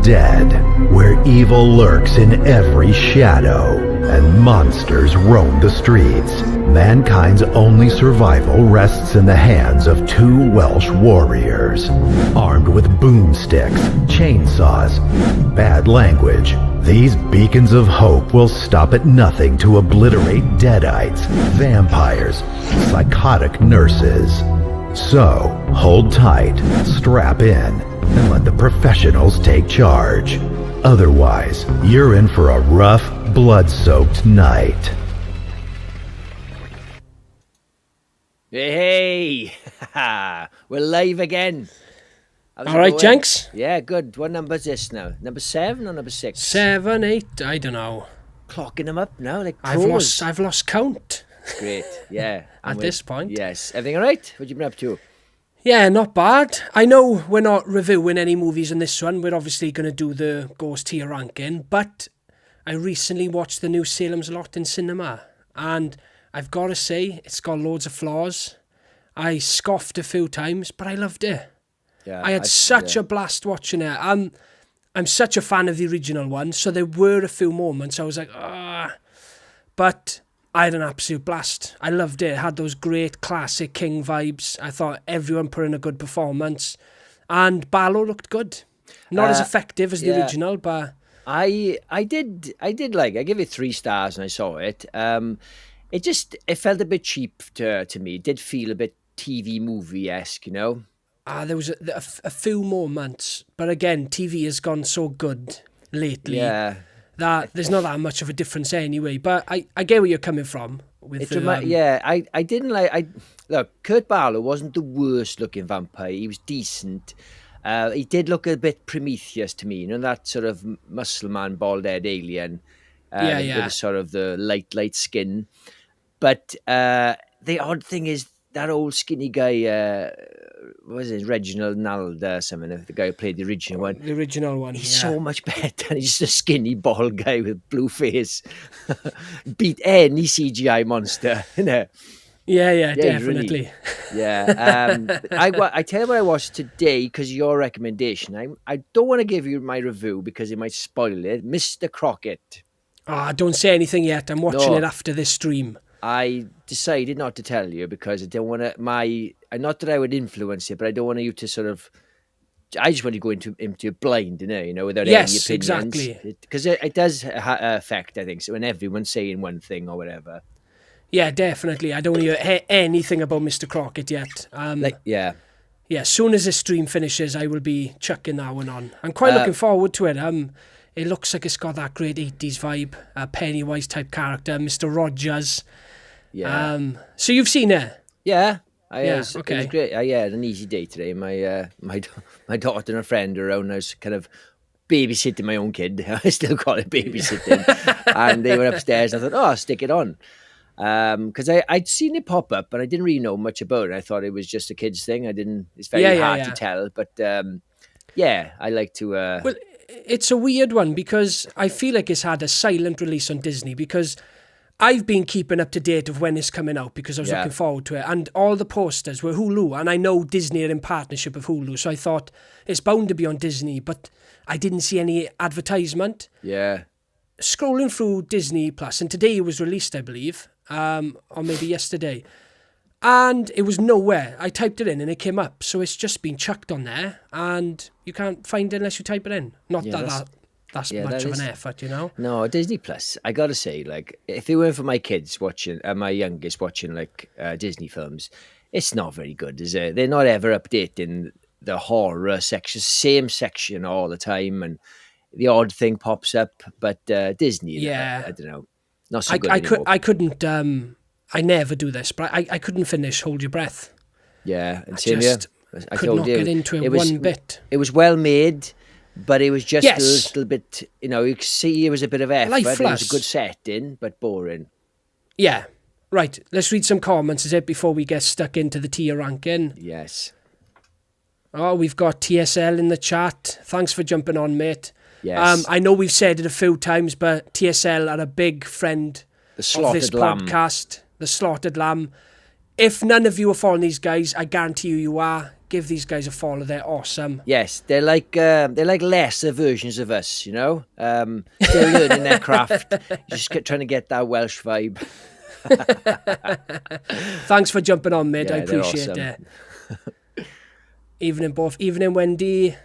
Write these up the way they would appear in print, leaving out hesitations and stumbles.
Walking Dead, where evil lurks in every shadow and monsters roam the streets. Mankind's only survival rests in the hands of two Welsh warriors. Armed with boomsticks, chainsaws, bad language, these beacons of hope will stop at nothing to obliterate deadites, vampires, psychotic nurses. So, hold tight, strap in, and let the professionals take charge. Otherwise, you're in for a rough, blood-soaked night. Hey! We're live again. All right, Jenks? Yeah, good. What number is this now? Number 7 or number 6? 7, 8, I don't know. Clocking them up now, like I've pros. lost count. Great, yeah. At this point. Yes. Everything all right? What you been up to? Yeah, not bad. I know we're not reviewing any movies in this one. We're obviously going to do the Ghost tier ranking, but I recently watched the new Salem's Lot in cinema, and I've got to say, it's got loads of flaws. I scoffed a few times, but I loved it. Yeah, I had such a blast watching it. I'm such a fan of the original one, so there were a few moments I was like, but I had an absolute blast. I loved it. It had those great classic King vibes. I thought everyone put in a good performance, and Barlow looked good. Not as effective as the original, but I did like. I gave it 3 stars when I saw it. It felt a bit cheap to me. It did feel a bit TV movie-esque, you know. There was a few moments, but again, TV has gone so good lately that there's not that much of a difference anyway. But I get where you're coming from. With I didn't like. Look, Kurt Barlow wasn't the worst looking vampire. He was decent. He did look a bit Prometheus to me, you know, that sort of muscle man, bald head alien. With sort of the light skin. But the odd thing is that old skinny guy. What was it, Reginald Nald or something, the guy who played the original one. The original one, he's so much better. He's just a skinny, bald guy with blue face. Beat any CGI monster, you know. Yeah, definitely. Really, I tell you what I watched today because of your recommendation. I don't want to give you my review because it might spoil it. Mr. Crockett. Don't say anything yet. I'm watching it after this stream. I decided not to tell you because I don't want to. Not that I would influence it, but I don't want you to sort of. I just want to go into blind, you know, without any opinions. Exactly. Because it does affect, I think, so when everyone's saying one thing or whatever. Yeah, definitely. I don't want to hear anything about Mr. Crockett yet. Yeah, as soon as this stream finishes, I will be chucking that one on. I'm quite looking forward to it. It looks like it's got that great 80s vibe, Pennywise type character, Mr. Rogers. Yeah. So you've seen it? Yeah. Okay. It was great. I had an easy day today. My daughter and a friend are around. I was kind of babysitting my own kid. I still call it babysitting. And they were upstairs. And I thought, I'll stick it on. Because I'd seen it pop up, but I didn't really know much about it. I thought it was just a kid's thing. It's very hard to tell. But I like to. Well, it's a weird one because I feel like it's had a silent release on Disney because I've been keeping up to date of when it's coming out because I was looking forward to it, and all the posters were Hulu, and I know Disney are in partnership with Hulu, so I thought it's bound to be on Disney, but I didn't see any advertisement. Yeah. Scrolling through Disney Plus, and today it was released, I believe, or maybe yesterday, and it was nowhere. I typed it in and it came up, so it's just been chucked on there, and you can't find it unless you type it in. Not that's much of an effort, you know? No, Disney Plus, I gotta say, like, if it weren't for my kids watching, my youngest watching, like, Disney films, it's not very good, is it? They're not ever updating the horror section, same section all the time, and the odd thing pops up, but Disney, I don't know, not so good anymore. I couldn't, I never do this, but I couldn't finish Hold Your Breath. Yeah, and I could not get into it one bit. It was well made, but it was just a little bit, you know, you could see it was a bit of effort. Lifeless. It was a good setting, but boring. Yeah. Right, let's read some comments, is it, before we get stuck into the tier ranking? Yes. Oh, we've got TSL in the chat. Thanks for jumping on, mate. Yes. I know we've said it a few times, but TSL are a big friend of this podcast. The Slaughtered Lamb. If none of you are following these guys, I guarantee you are. give these guys a follow. They're awesome. Yes, they're like lesser versions of us, you know. Still learning their craft, just trying to get that Welsh vibe. Thanks for jumping on, mate. Yeah, I appreciate awesome. it. Evening, both. Evening, Wendy.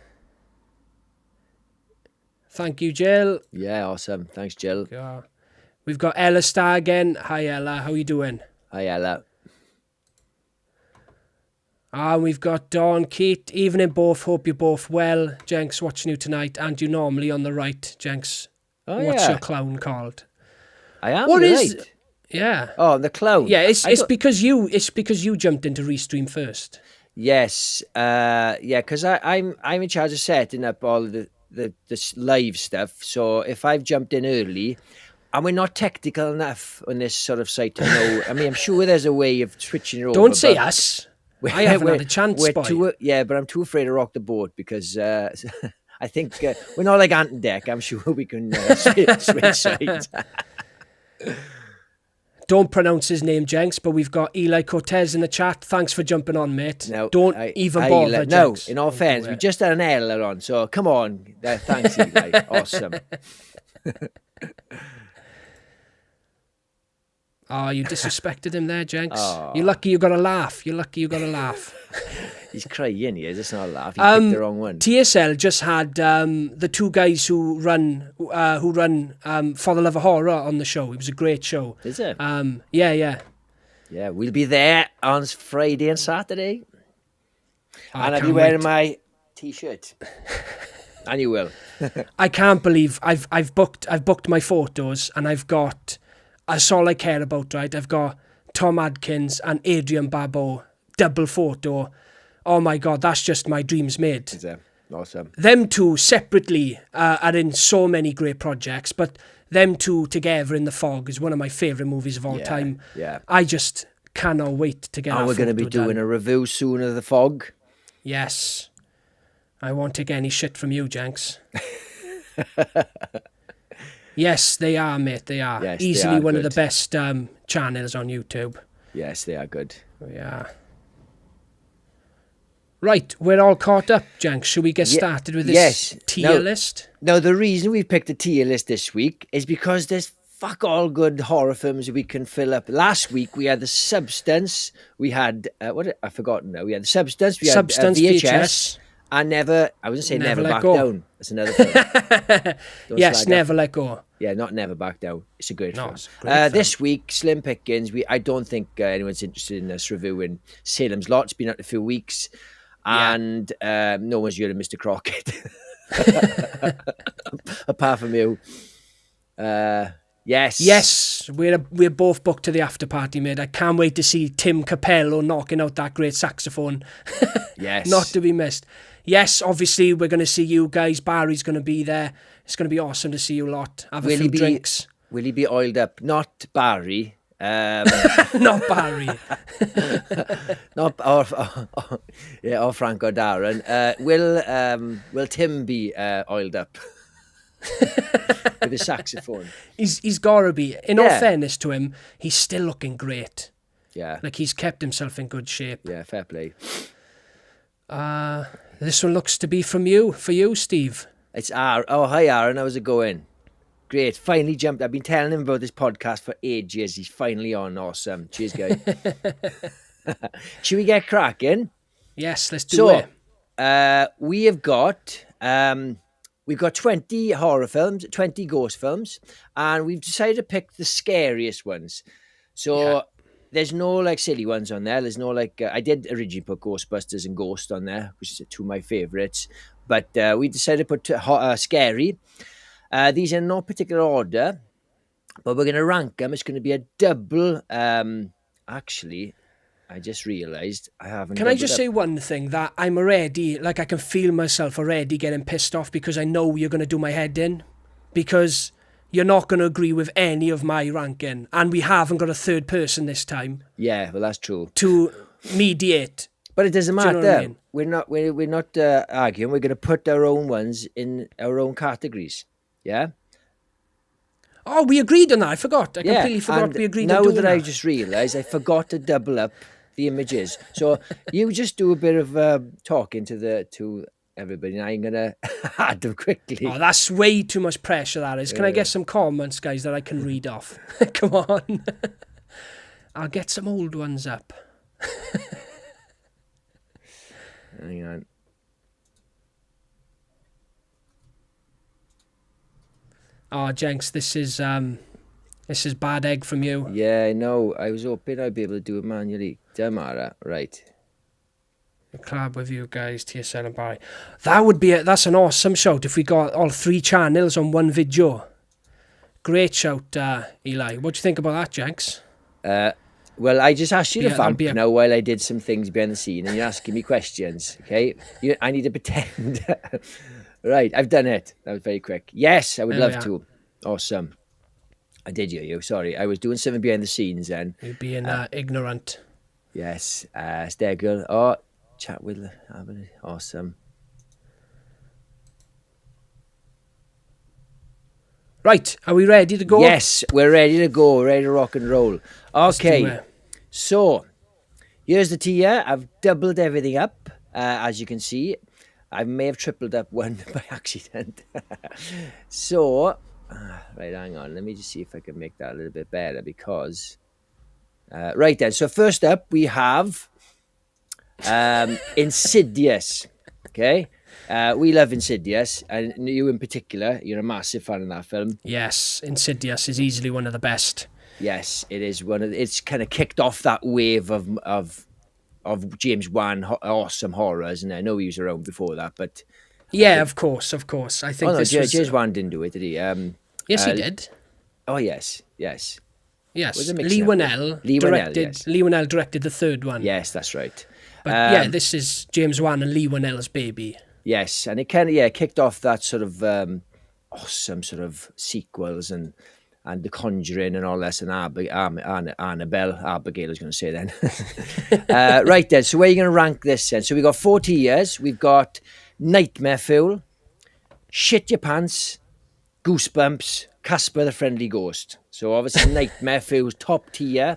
Thank you, Jill. Yeah, awesome. Thanks, Jill. Yeah. We've got Ella Star again. Hi, Ella. How you doing? Hi, Ella. And we've got Dawn, Keith. Evening, both. Hope you're both well. Jenks watching you tonight, and you normally on the right, Jenks. Oh, What's yeah. your clown called? I am What right. is? Yeah. Oh, the clown. Yeah, it's because you jumped into Restream first. Yes. Yeah, because I'm in charge of setting up all the live stuff. So if I've jumped in early, and we're not technical enough on this sort of site to know. I mean, I'm sure there's a way of switching it over. Don't say us. I haven't had a chance, boy. Yeah, but I'm too afraid to rock the boat because I think we're not like Ant and Deck. I'm sure we can switch sides. Don't pronounce his name, Jenks, but we've got Eli Cortez in the chat. Thanks for jumping on, mate. No, Don't even bother, No, Jenks. in all fairness, we just had an Ella on, so come on. Thanks, Eli. Awesome. Oh, you disrespected him there, Jenks. Oh. You're lucky you got a laugh. He's crying, he is. It's not a laugh. He picked the wrong one. TSL just had the two guys who run For the Love of Horror on the show. It was a great show. Is it? Yeah. Yeah, we'll be there on Friday and Saturday. I And I'll be can't wearing wait. my T-shirt. And you will. I can't believe I've booked my photos, and I've got, that's all I care about, right? I've got Tom Adkins and Adrian Barbeau double photo. Oh my God, that's just my dreams made. Is it? Awesome. Them two separately are in so many great projects, but them two together in The Fog is one of my favourite movies of all time. Yeah. I just cannot wait to get And that we're going to be photo doing done. a review soon of The Fog. Yes. I won't take any shit from you, Jenks. Yes, they are, mate. They are. Yes, they Easily are one of good. the best channels on YouTube. Yes, they are good. Yeah. Right, we're all caught up, Jenks. Should we get started with this tier list? Now, the reason we picked a tier list this week is because there's fuck all good horror films we can fill up. Last week we had The Substance. We had I've forgotten now. We had The Substance. We had VHS. And Never Back Go. Down. That's another film. Yes, Never Let Go. Yeah, not Never Back Down. It's a great film. It's a great film. This week, Slim Pickings. I don't think anyone's interested in us reviewing Salem's Lot. It's been out a few weeks. And no one's heard of Mr. Crockett. Apart from you. Yes. Yes, we're both booked to the after party, mate. I can't wait to see Tim Capello knocking out that great saxophone. Yes. Not to be missed. Yes, obviously we're going to see you guys. Barry's going to be there. It's going to be awesome to see you lot. Have a few drinks. Will he be oiled up? Not Barry. Not Barry. or Frank or Darren. Will Tim be oiled up with his saxophone? He's gotta be. In all fairness to him, he's still looking great. Yeah. Like he's kept himself in good shape. Yeah, fair play. This one looks to be for you, Steve. It's Aaron. Oh, hi Aaron. How's it going? Great. Finally jumped. I've been telling him about this podcast for ages. He's finally on. Awesome. Cheers, guys. Should we get cracking? Yes, let's do it. We've got 20 horror films, 20 ghost films, and we've decided to pick the scariest ones. So there's no like silly ones on there. There's no like I did originally put Ghostbusters and Ghost on there, which are two of my favourites. But we decided to put scary. These are in no particular order, but we're going to rank them. It's going to be a double. Actually, I just realised I haven't. Can I just say one thing that I'm already, like I can feel myself already getting pissed off because I know you're going to do my head in because you're not going to agree with any of my ranking and we haven't got a third person this time. Yeah, well, that's true. To mediate. But it doesn't matter. Do you know what I mean? We're not arguing. We're going to put our own ones in our own categories. Yeah. Oh, we agreed on that. I forgot. I completely forgot we agreed on doing that. Now that I just realised, I forgot to double up the images. So you just do a bit of talking to everybody, and I'm gonna add them quickly. Oh, that's way too much pressure, that is. Can I get some comments, guys, that I can read off? Come on. I'll get some old ones up. Hang on. Oh, Jenks, this is bad egg from you. Yeah, I know. I was hoping I'd be able to do it manually. Damara, right. A collab with you guys, TSL and Barry. That's an awesome shout if we got all 3 channels on one video. Great shout, Eli. What do you think about that, Jenks? Well, I just asked you to vamp be a- now while I did some things behind the scene, and you're asking me questions, okay? I need to pretend. Right, I've done it. That was very quick. Yes, I would love to. Awesome. I did hear you. Sorry, I was doing something behind the scenes then. You're being ignorant. Yes, Stegel. Oh, chat with awesome. Right, are we ready to go? Yes, we're ready to go. Ready to rock and roll. Okay, so here's the tier. I've doubled everything up, as you can see. I may have tripled up one by accident. So, right, hang on. Let me just see if I can make that a little bit better because... right then, so first up we have Insidious. Okay, we love Insidious, and you in particular, you're a massive fan of that film. Yes, Insidious is easily one of the best. Yes, it is it's kind of kicked off that wave of James Wan awesome horrors, and I know he was around before that, but yeah, of course. I think James Wan didn't do it, did he? Yes, he did. Oh yes. Yes, Lee Winnell directed the third one. Yes, that's right. But yeah, this is James Wan and Lee Winnell's baby. Yes, and it kind of kicked off that sort of awesome sort of sequels and the Conjuring and all this, and Annabelle, Abigail I was going to say then. Right then, so where are you going to rank this then? So we've got 40 years, we've got Nightmare Fuel, Shit Your Pants, Goosebumps, Casper the Friendly Ghost. So obviously Nightmare Fuel's top tier,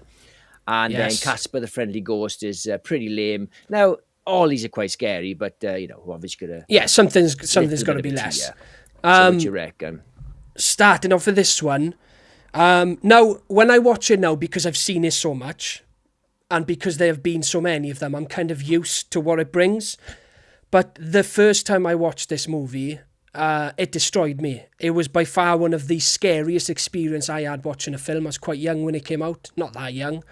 and then Casper the Friendly Ghost is pretty lame. Now, all these are quite scary, but obviously got to... Yeah, something's got to be less. So what do you reckon? Starting off with this one, now, when I watch it now, because I've seen it so much, and because there have been so many of them, I'm kind of used to what it brings. But the first time I watched this movie, it destroyed me. It was by far one of the scariest experiences I had watching a film. I was quite young when it came out, not that young.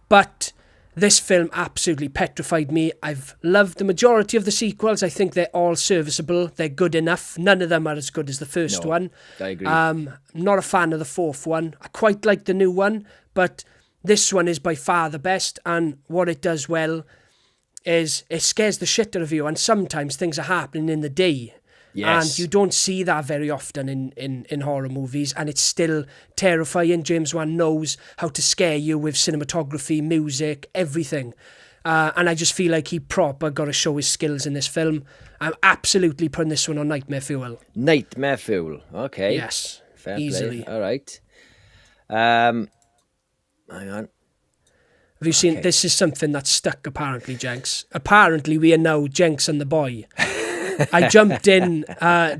But this film absolutely petrified me. I've loved the majority of the sequels. I think they're all serviceable. They're good enough. None of them are as good as the first one. I agree. Not a fan of the fourth one. I quite like the new one, but this one is by far the best. And what it does well is it scares the shit out of you. And sometimes things are happening in the day. Yes. And you don't see that very often in horror movies, and it's still terrifying. James Wan knows how to scare you with cinematography, music, everything. And I just feel like he proper got to show his skills in this film. I'm absolutely putting this one on Nightmare Fuel. Nightmare Fuel, okay. Yes, fair easily. Play. All right. Hang on. Have you seen, this is something that's stuck apparently, Jenks. Apparently we are now Jenks and the boy. I jumped in,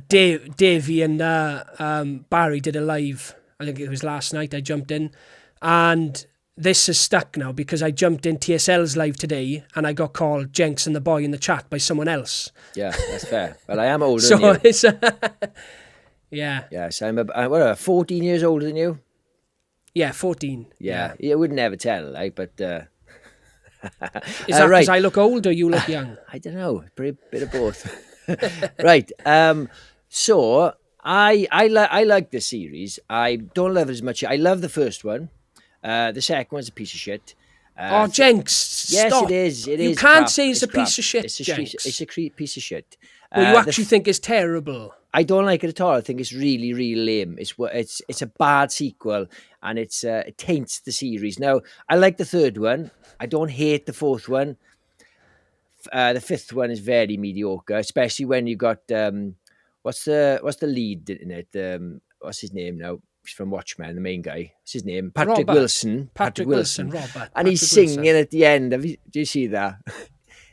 Davey and Barry did a live, I think it was last night I jumped in, and this is stuck now because I jumped in TSL's live today and I got called Jenks and the boy in the chat by someone else. Yeah, that's fair. Well, I am older so than you. It's, yeah. Yes, I'm 14 years older than you. Yeah, 14. Yeah. You would never tell, like, but... Is that because I look old or you look young? I don't know. Bit of both. Right. So I like this series. I don't love it as much. I love the first one. The second one's a piece of shit. Jenks, yes, stop. It is. You can't crap. say it's a crap. piece of shit, It's Jenks. a piece of shit. Well, you actually think it's terrible. I don't like it at all. I think it's really, really lame. It's a bad sequel, and it taints the series. Now, I like the third one. I don't hate the fourth one. The fifth one is very mediocre, especially when you got what's the lead in it? What's his name now? from Watchmen, the main guy. What's his name? Patrick Robert. Wilson. Patrick Wilson, Robert. And he's Patrick singing Wilson. at the end. Do you see that?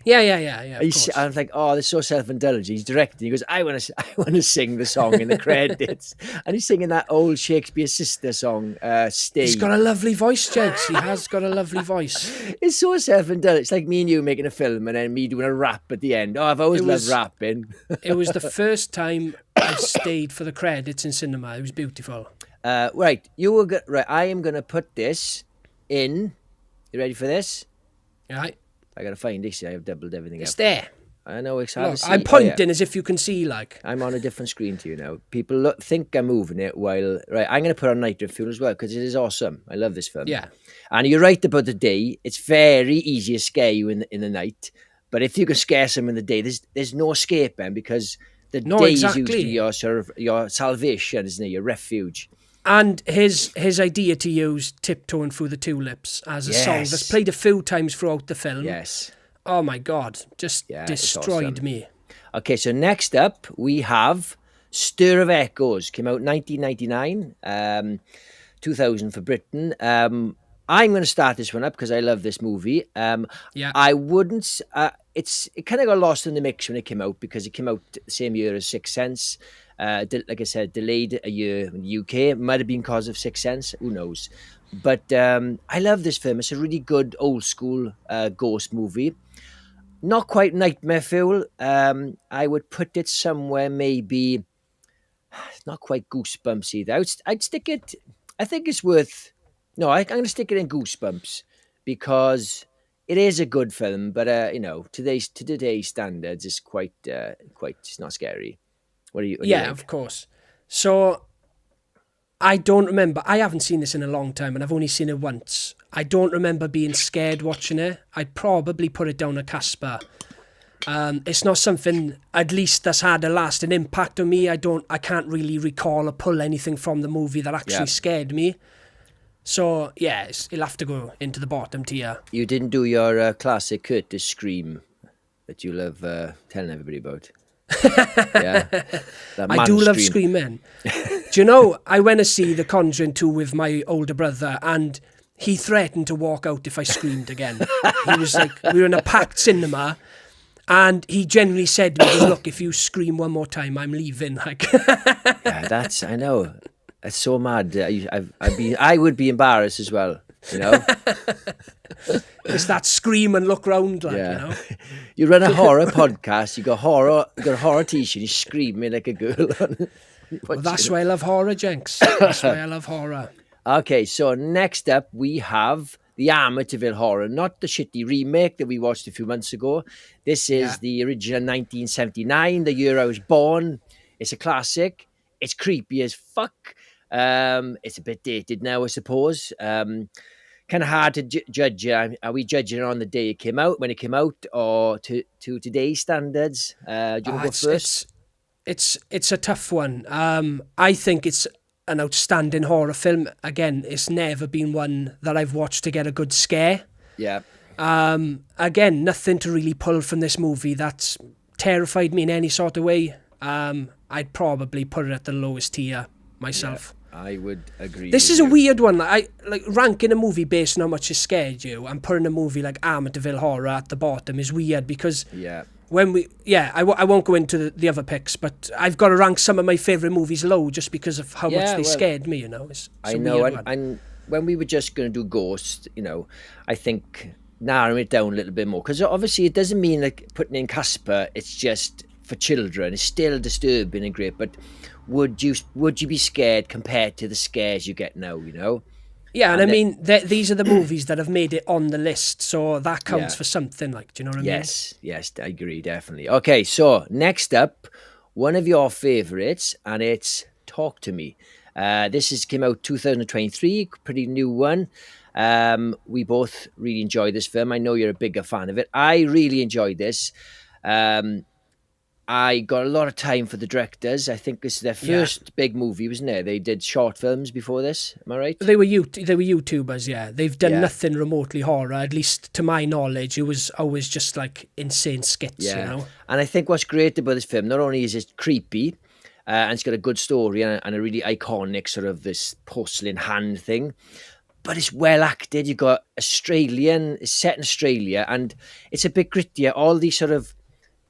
Yeah, of course. And I'm like, oh, they're so self-indulgent. He's directing. He goes, I want to sing the song in the credits. And he's singing that old Shakespeare sister song, Stay. He's got a lovely voice, Jenks. He has got a lovely voice. It's so self-indulgent. It's like me and you making a film and then me doing a rap at the end. Oh, I've always loved rapping. It was the first time I stayed for the credits in cinema. It was beautiful. Right, right. I am going to put this in. You ready for this? Right. I got to find this. I have doubled everything It's up. there. I know it's hard to see. I'm pointing as if you can see, like. I'm on a different screen to you now. People think I'm moving it while... Right, I'm going to put on Night of Fuel as well because it is awesome. I love this film. Yeah. And you're right about the day. It's very easy to scare you in the night. But if you can scare someone in the day, there's no escaping because the day is usually your sort of your salvation, isn't it? Your refuge. And his idea to use Tiptoeing Through the Tulips as a song that's played a few times throughout the film. Yes. Oh my God, just destroyed awesome. me. Okay, so next up we have Stir of Echoes. Came out 1999, 2000 for Britain. I'm going to start this one up because I love this movie. I wouldn't... it kind of got lost in the mix when it came out because it came out the same year as Sixth Sense. Like I said, delayed a year in the UK. It might have been because of Sixth Sense. Who knows? But I love this film. It's a really good old school ghost movie. Not quite nightmare fuel. I would put it somewhere maybe... It's not quite Goosebumps either. I'd stick it... I think it's worth... No, I'm going to stick it in Goosebumps because it is a good film, but to today's standards, it's quite. It's not scary. What do you? Of course. So I don't remember. I haven't seen this in a long time, and I've only seen it once. I don't remember being scared watching it. I'd probably put it down to Casper. It's not something, at least, that's had a lasting impact on me. I can't really recall or pull anything from the movie that actually scared me. So, it'll have to go into the bottom tier. You didn't do your classic Curtis scream that you love telling everybody about. I do love screaming. Do you know, I went to see The Conjuring 2 with my older brother, and he threatened to walk out if I screamed again. He was like, we were in a packed cinema, and he generally said to me, look, if you scream one more time, I'm leaving. Like, I know. It's so mad. I would be embarrassed as well, you know. It's that scream and look round, like, you know. You run a horror podcast. You got a horror t-shirt. You screaming like a girl. Well, that's why I love horror, Jenks. That's why I love horror. Okay, so next up we have the Amityville Horror, not the shitty remake that we watched a few months ago. This is the original 1979, the year I was born. It's a classic. It's creepy as fuck. It's a bit dated now, I suppose. Kind of hard to judge. Are we judging it on the day it came out, when it came out, or to today's standards? Do you want to go first? It's a tough one. I think it's an outstanding horror film. Again, it's never been one that I've watched to get a good scare. Yeah. Again, nothing to really pull from this movie that's terrified me in any sort of way. I'd probably put it at the lowest tier myself. Yeah, I would agree. This is a weird one. I like ranking a movie based on how much it scared you and putting a movie like Amityville Horror at the bottom is weird because I won't go into the other picks, but I've got to rank some of my favourite movies low just because of how much they scared me, you know. It's I know, and when we were just going to do Ghost, you know, I think narrowing it down a little bit more, because obviously it doesn't mean like putting in Casper, it's just for children. It's still disturbing and great, but would you be scared compared to the scares you get now, you know? Yeah, and I mean, these are the movies that have made it on the list, so that counts for something, like, do you know what I mean? Yes, I agree, definitely. Okay, so next up, one of your favourites, and it's Talk to Me. This came out 2023, pretty new one. We both really enjoyed this film. I know you're a bigger fan of it. I really enjoyed this. I got a lot of time for the directors. I think this is their first big movie, wasn't it? They did short films before this. Am I right? They were YouTubers, yeah. They've done nothing remotely horror, at least to my knowledge. It was always just like insane skits, you know? And I think what's great about this film, not only is it creepy, and it's got a good story and a really iconic sort of this porcelain hand thing. But it's well acted. You've got it's set in Australia, and it's a bit grittier. All these sort of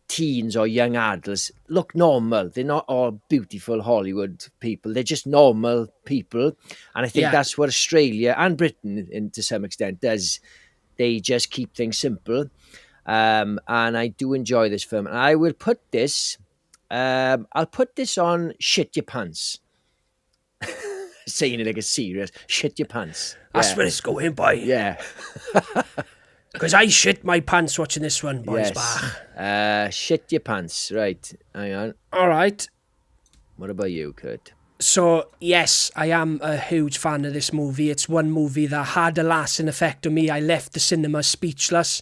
teens or young adults look normal. They're not all beautiful Hollywood people. They're just normal people. And I think that's what Australia and Britain, to some extent, does. They just keep things simple. And I do enjoy this film. And I will put this, I'll put this on Shit Your Pants. Saying it like a serious, shit your pants. That's where it's going, boy. Yeah. Because I shit my pants watching this one, boys. Yes. Shit your pants. Right. Hang on. All right. What about you, Kurt? So, yes, I am a huge fan of this movie. It's one movie that had a lasting effect on me. I left the cinema speechless.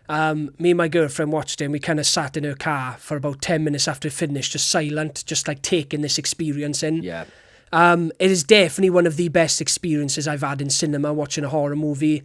Me and my girlfriend watched it, and we kind of sat in her car for about 10 minutes after it finished, just silent, just like taking this experience in. Yeah. It is definitely one of the best experiences I've had in cinema, watching a horror movie.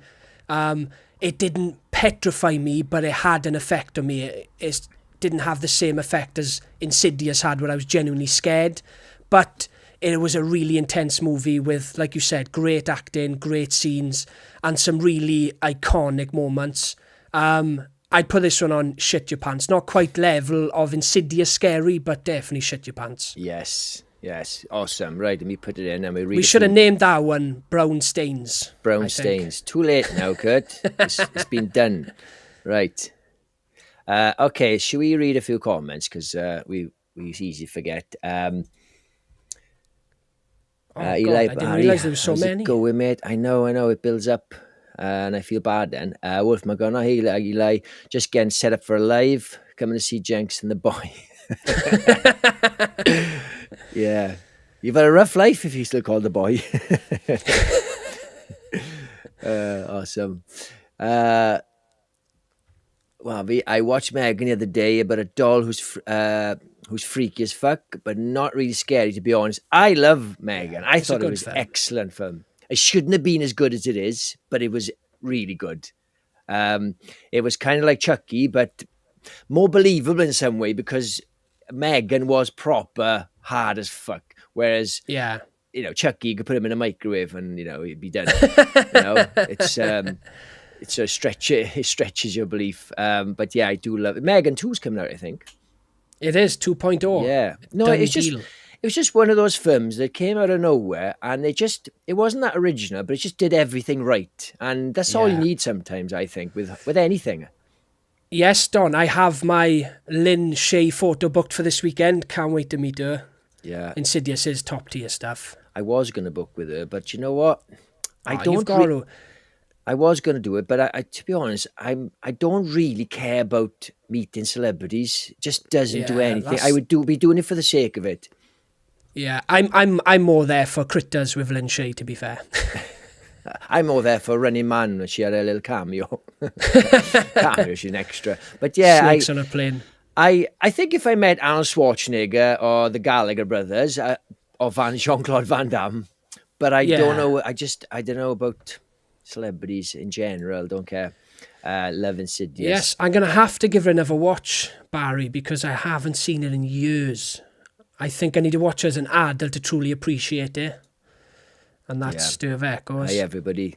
It didn't petrify me, but it had an effect on me. It didn't have the same effect as Insidious had, where I was genuinely scared. But it was a really intense movie with, like you said, great acting, great scenes, and some really iconic moments. I'd put this one on Shit Your Pants. Not quite level of Insidious scary, but definitely Shit Your Pants. Yes. Yes, awesome. Right, let me put it in and we should have named that one Brown Stains. Brown Stains. Too late now, Kurt. It's been done. Right. Okay, should we read a few comments? Because we easily forget. Eli, Barry, I didn't realise there were so many. Go with mate. I know. It builds up. And I feel bad then. Wolf McGonagall, hey, Eli, just getting set up for a live. Coming to see Jenkins and the boy. Yeah, you've had a rough life if you still call the boy. Awesome. Well, I watched Megan the other day about a doll who's freaky as fuck, but not really scary, to be honest. I love Megan. I thought it was an excellent film. It shouldn't have been as good as it is, but it was really good. It was kind of like Chucky, but more believable in some way because Megan was proper hard as fuck. Whereas, Chucky, you could put him in a microwave and, he'd be done. It's a stretch. It stretches your belief. But yeah, I do love it. Megan 2's coming out, I think. It is 2.0. Yeah. No, it was just one of those films that came out of nowhere and it wasn't that original, but it just did everything right. And that's all you need sometimes, I think, with anything. Yes, Don, I have my Lynn Shay photo booked for this weekend. Can't wait to meet her. Yeah. Insidious is top tier stuff. I was going to book with her, but you know what? I was going to do it, but I to be honest, I don't really care about meeting celebrities. It just doesn't do anything. I would be doing it for the sake of it. Yeah, I'm more there for Critters with Lynn Shay, to be fair. I'm more there for Running Man when she had a little cameo. She's an extra. But yeah, Snakes on a plane. I think if I met Arnold Schwarzenegger or the Gallagher brothers or Jean-Claude Van Damme, but I don't know. I don't know about celebrities in general. Don't care. Love Insidious. Yes, I'm going to have to give her another watch, Barry, because I haven't seen it in years. I think I need to watch it as an adult to truly appreciate it. And that's Stir of Echoes. Hey, everybody.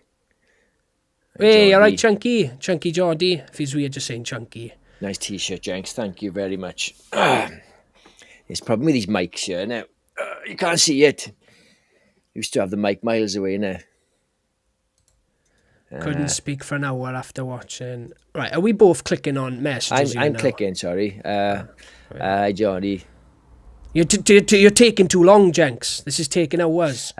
Hey, all right, Chunky. Chunky Geordie. If he's weird, just saying Chunky. Nice T-shirt, Jenks. Thank you very much. There's a problem with these mics here now. You can't see it. Used to have the mic miles away now. Couldn't speak for an hour after watching. Right, are we both clicking on messages? I'm clicking, sorry. Johnny. You're taking too long, Jenks. This is taking hours.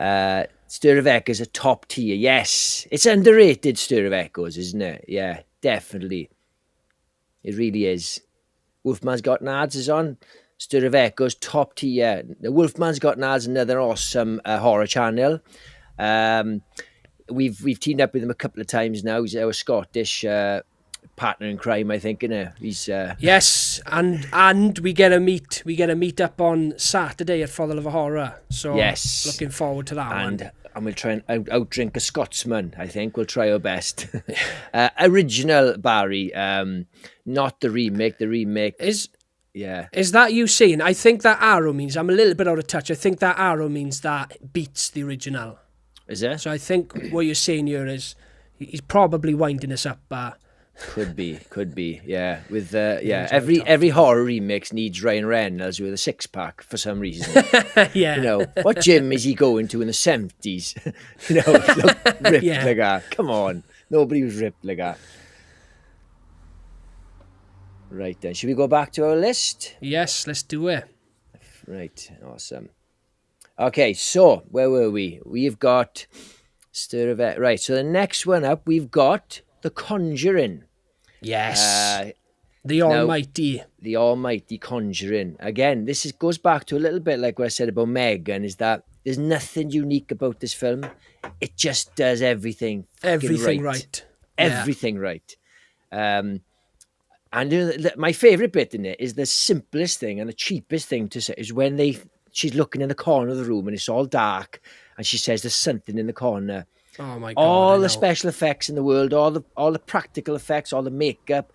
Stir of Echoes is a top tier. Yes. It's underrated, Stir of Echoes, isn't it? Yeah, definitely. It really is. Wolfman's Got Nards is on. Stir of Echoes, top tier. The Wolfman's Got Nards, another awesome horror channel. We've teamed up with him a couple of times now. He's our Scottish partner in crime, I think, isn't he? He's yes, and we get a meet up on Saturday at For the Love of Horror. So yes, looking forward to that one. And we'll try and outdrink a Scotsman. I think we'll try our best. Original Barry, not the remake. The remake is Yeah. Is that you saying? I think that arrow means, I'm a little bit out of touch. I think that arrow means that it beats the original. Is it? So I think what you're saying here is he's probably winding us up. Could be. Yeah. With every horror remix needs Ryan Reynolds with a 6-pack for some reason. Yeah. You know, what gym is he going to in the 70s? You know, look ripped like that. Come on, nobody was ripped like that. Right then, should we go back to our list? Yes, let's do it. Right, awesome. Okay, so where were we? We've got Stir of It. Right, so the next one up, we've got The Conjuring. Yes. The almighty Conjuring. Again, goes back to a little bit like what I said about Megan, is that there's nothing unique about this film. It just does everything right. Everything right. And my favourite bit in it is the simplest thing and the cheapest thing to say is when she's looking in the corner of the room and it's all dark and she says there's something in the corner. Oh my God. All the special effects in the world, all the practical effects, all the makeup,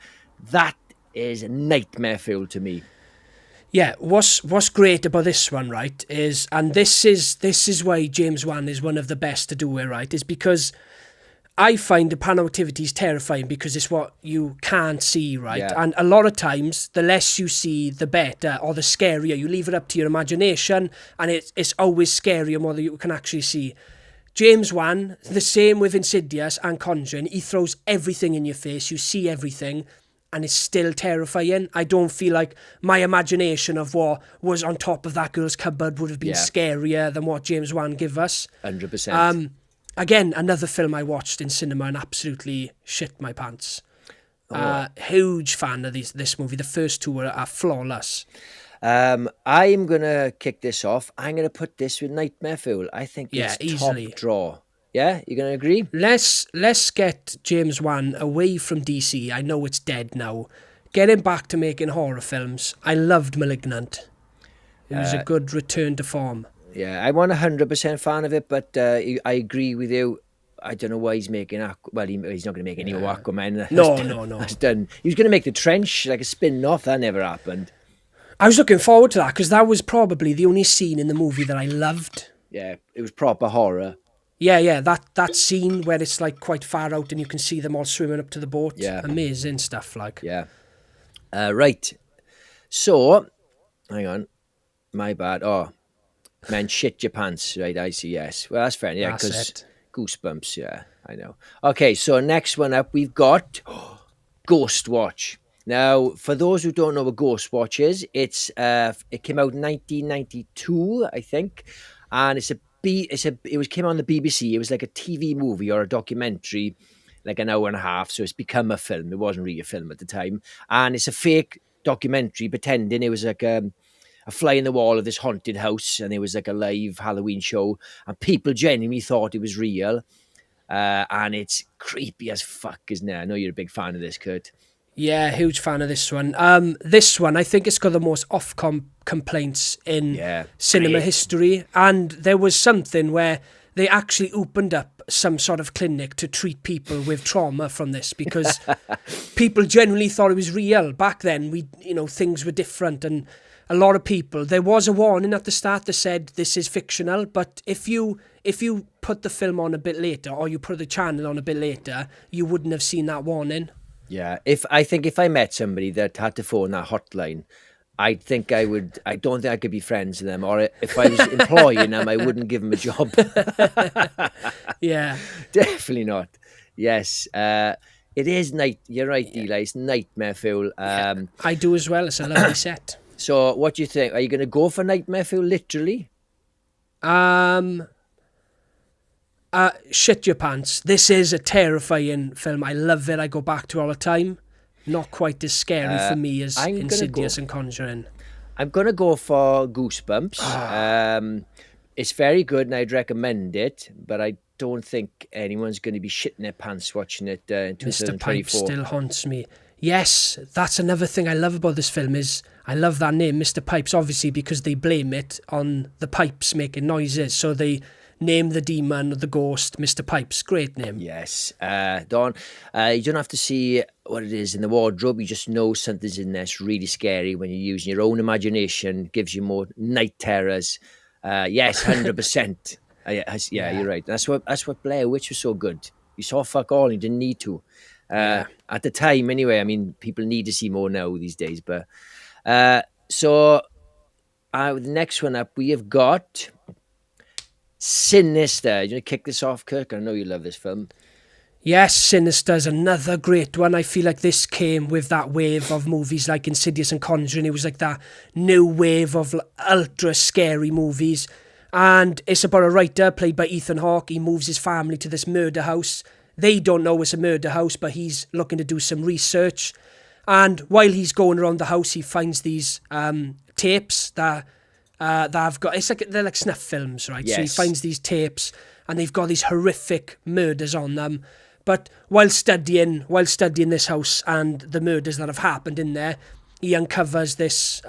that is nightmare fuel to me. Yeah, what's great about this one, right, is, and this is why James Wan is one of the best to do it, right, is because I find the paranormal activity is terrifying because it's what you can't see, right? Yeah. And a lot of times, the less you see, the better, or the scarier. You leave it up to your imagination, and it's always scarier more than you can actually see. James Wan, the same with Insidious and Conjuring, he throws everything in your face. You see everything, and it's still terrifying. I don't feel like my imagination of what was on top of that girl's cupboard would have been scarier than what James Wan give us. 100%. Again, another film I watched in cinema and absolutely shit my pants. Huge fan of this movie. The first two are flawless. I'm going to kick this off. I'm going to put this with Nightmare Fuel. I think it's easily. top draw. Yeah? You going to agree? Let's get James Wan away from DC. I know it's dead now. Get him back to making horror films. I loved Malignant. It was a good return to form. Yeah, I'm 100% fan of it, but I agree with you. I don't know why he's making he's not going to make any more Aquaman. No. That's done. He was going to make The Trench, like a spin-off. That never happened. I was looking forward to that because that was probably the only scene in the movie that I loved. Yeah, it was proper horror. Yeah, that scene where it's like quite far out and you can see them all swimming up to the boat. Yeah. Amazing stuff, like. Yeah. Right. So, hang on. My bad. Oh, man, shit your pants. Right, I see, yes. Well, that's fair. Yeah, because Goosebumps, yeah, I know. Okay, so next one up, we've got Ghost Watch. Now, for those who don't know what Ghost Watch is, it came out in 1992, I think, and it came on the BBC. It was like a TV movie or a documentary, like an hour and a half. So it's become a film. It wasn't really a film at the time, and it's a fake documentary pretending it was like a fly in the wall of this haunted house, and it was like a live Halloween show, and people genuinely thought it was real, and it's creepy as fuck, isn't it? I know you're a big fan of this, Kurt. Yeah, huge fan of this one. This one, I think it's got the most complaints in cinema history. And there was something where they actually opened up some sort of clinic to treat people with trauma from this because people genuinely thought it was real. Back then, things were different, and a lot of people, there was a warning at the start that said this is fictional, but if you put the film on a bit later, or you put the channel on a bit later, you wouldn't have seen that warning. Yeah, if I met somebody that had to phone that hotline, I don't think I could be friends with them, or if I was employing them, I wouldn't give them a job. Yeah. Definitely not. Yes. It is you're right, Eli, it's nightmare fuel. I do as well, it's a lovely set. So what do you think? Are you going to go for nightmare fuel, literally? Shit your pants. This is a terrifying film. I love it. I go back to it all the time. Not quite as scary for me as Insidious and Conjuring. I'm going to go for Goosebumps. It's very good and I'd recommend it, but I don't think anyone's going to be shitting their pants watching it in 2024. Mr. Pipes still haunts me. Yes, that's another thing I love about this film is I love that name, Mr. Pipes, obviously because they blame it on the pipes making noises. So they name the demon or the ghost Mr. Pipes. Great name. Yes. Don, you don't have to see what it is in the wardrobe. You just know something's in there. It's really scary when you're using your own imagination. Gives you more night terrors. Yes, 100%. Yeah, you're right. That's what Blair Witch was so good. You saw fuck all. You didn't need to. At the time, anyway. I mean, people need to see more now these days. But so the next one up, we have got Sinister. You want to kick this off, Kirk? I know you love this film. Yes, Sinister's another great one. I feel like this came with that wave of movies like Insidious and Conjuring. It was like that new wave of ultra scary movies. And it's about a writer played by Ethan Hawke. He moves his family to this murder house. They don't know it's a murder house, but he's looking to do some research. And while he's going around the house, he finds these tapes that I've got. It's like they're like snuff films, right? Yes. So he finds these tapes, and they've got these horrific murders on them. But while studying this house and the murders that have happened in there, he uncovers this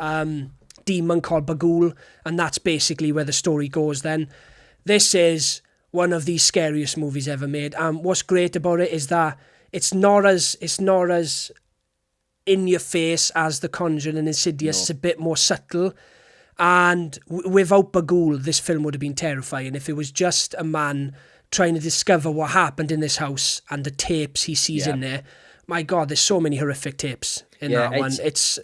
demon called Bagul, and that's basically where the story goes. Then, this is one of the scariest movies ever made. What's great about it is that it's not as in your face as The Conjuring and Insidious. No. It's a bit more subtle. And without Bagul, this film would have been terrifying. If it was just a man trying to discover what happened in this house and the tapes he sees in there, my God, there's so many horrific tapes in that one. It's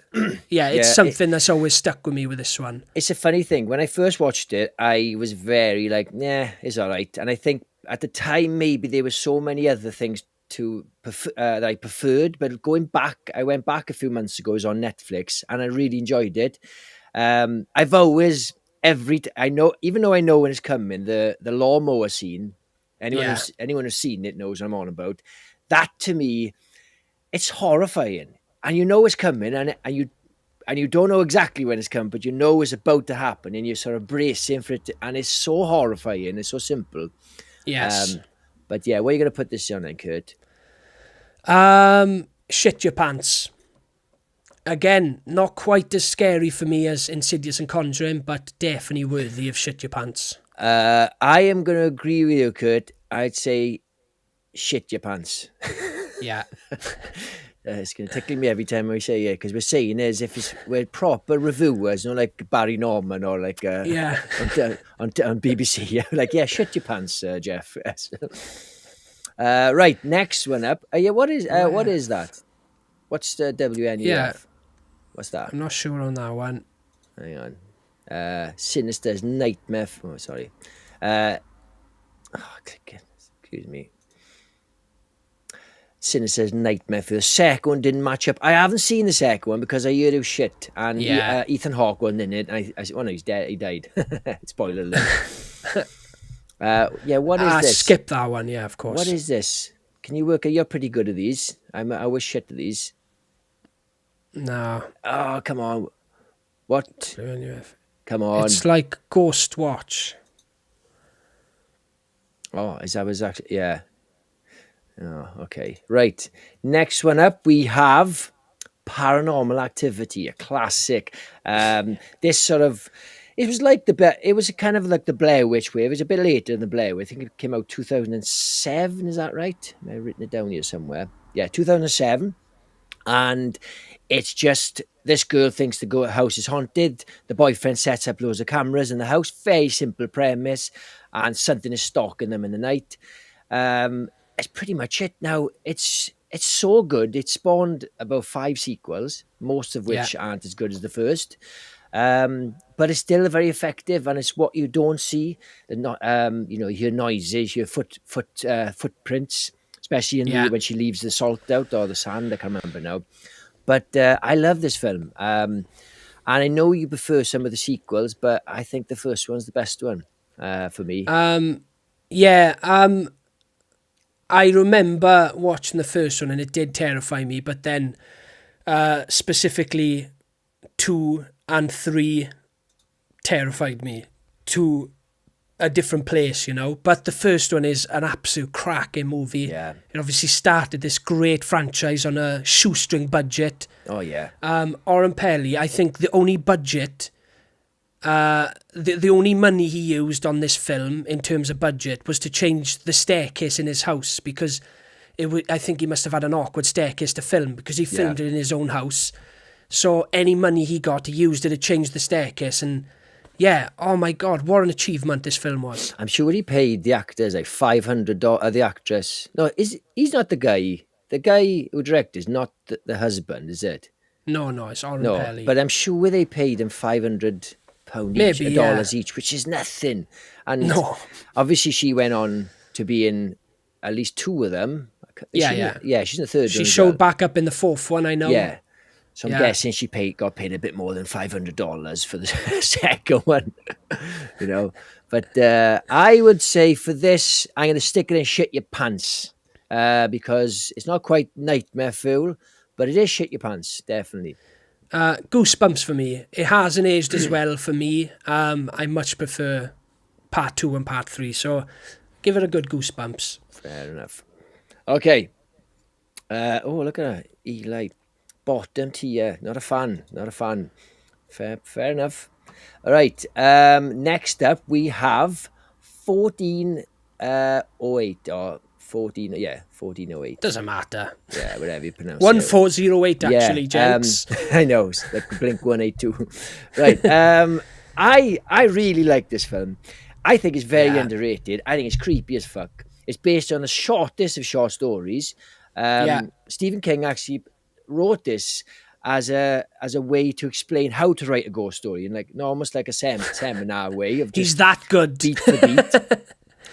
something that's always stuck with me with this one. It's a funny thing. When I first watched it, I was very like, yeah, it's all right. And I think at the time, maybe there were so many other things that I preferred. But I went back a few months ago. It was on Netflix, and I really enjoyed it. I've always even though I know when it's coming, the lawnmower scene. Anyone who's seen it knows what I'm on about. That to me, it's horrifying, and you know it's coming, and you don't know exactly when it's coming, but you know it's about to happen, and you're sort of bracing for it. And it's so horrifying. It's so simple. Yes. But yeah, where are you going to put this on then, Kurt? Shit your pants. Again, not quite as scary for me as Insidious and Conjuring, but definitely worthy of shit your pants. I am going to agree with you, Kurt. I'd say shit your pants. Yeah. It's going to tickle me every time we say it, because we're saying it as if we're proper reviewers, not like Barry Norman or like on BBC. Like, yeah, shit your pants, Jeff. Right, next one up. What is that? What's the WNUF? Yeah. What's that? I'm not sure on that one. Hang on. Sinister's Nightmare. Oh, sorry. Excuse me. Sinister's Nightmare for the second one didn't match up. I haven't seen the second one because I heard it was shit. And Ethan Hawke wasn't in it. And no, he's dead. He died. Spoiler alert. What is this? Skip that one, yeah, of course. What is this? Can you work? You're pretty good at these. I was shit at these. No. Oh, come on. What? Come on. It's like Ghost Watch. Oh, yeah. Oh, okay. Right. Next one up, we have Paranormal Activity, a classic. This sort of, it was kind of like the Blair Witch wave. It was a bit later than the Blair Witch. I think it came out 2007. Is that right? I've written it down here somewhere. Yeah, 2007. And it's just, this girl thinks the house is haunted. The boyfriend sets up loads of cameras in the house. Very simple premise. And something is stalking them in the night. It's pretty much it. Now, it's so good. It spawned about 5 sequels, most of which aren't as good as the first. But it's still very effective, and it's what you don't see. Not, you hear noises, your footprints, especially when she leaves the salt out or the sand. I can't remember now. But I love this film. And I know you prefer some of the sequels, but I think the first one's the best one for me. I remember watching the first one and it did terrify me, but then specifically 2 and 3 terrified me to a different place, But the first one is an absolute cracking movie. Yeah. It obviously started this great franchise on a shoestring budget. Oh, yeah. Oren Pelly, I think the only budget the only money he used on this film in terms of budget was to change the staircase in his house, because I think he must have had an awkward staircase to film, because he filmed it in his own house. So any money he got, he used it to change the staircase. And yeah, oh my God, what an achievement this film was. I'm sure he paid the actors like $500. The actress, no, he's not the guy. The guy who directed is not the husband, is it? No, it's Oren No, Pelly. but I'm sure they paid him £500 Maybe, each, dollars each, which is nothing. And obviously she went on to be in at least two of them. Yeah, she's in the third one. She showed back up in the fourth one, I know. Yeah. So I'm guessing she got paid a bit more than $500 for the second one, you know. But I would say for this, I'm going to stick it in shit your pants, because it's not quite nightmare fuel, but it is shit your pants, definitely. Goosebumps for me. It hasn't aged as well for me. I much prefer part 2 and part 3, so give it a good Goosebumps. Fair enough. Okay. Look at that. Eli. Bottom tier. Not a fan. Fair enough. All right. Next up, we have 1408 or 1408. Doesn't matter. Yeah, whatever you pronounce 1408 actually, Jenks. I know, like Blink 182. Right. I really like this film. I think it's very underrated. I think it's creepy as fuck. It's based on the shortest of short stories. Stephen King actually wrote this as a way to explain how to write a ghost story, and almost like a seminar way of just he's that good beat for beat.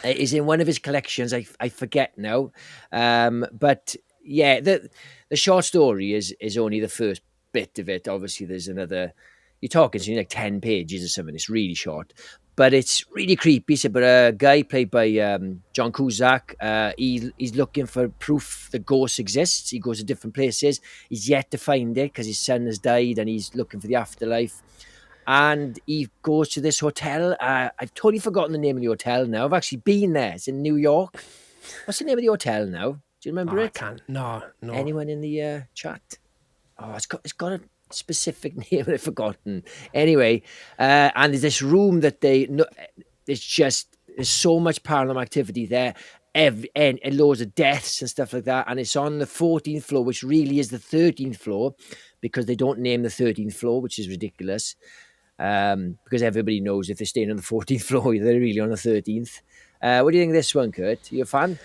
Is in one of his collections. I forget now, but yeah, the short story is only the first bit of it. Obviously, there's another. You're talking something like 10 pages or something. It's really short, but it's really creepy. So, but a guy played by John Cusack, he's looking for proof that ghosts exist. He goes to different places. He's yet to find it because his son has died, and he's looking for the afterlife. And he goes to this hotel. I've totally forgotten the name of the hotel now. I've actually been there. It's in New York. What's the name of the hotel now? Do you remember it? I can't. No. Anyone in the chat? Oh, it's got a specific name I've forgotten. Anyway, and there's this room that there's so much paranormal activity there. And loads of deaths and stuff like that. And it's on the 14th floor, which really is the 13th floor, because they don't name the 13th floor, which is ridiculous. Because everybody knows if they're staying on the 14th floor, they're really on the 13th. What do you think of this one, Kurt? Are you a fan?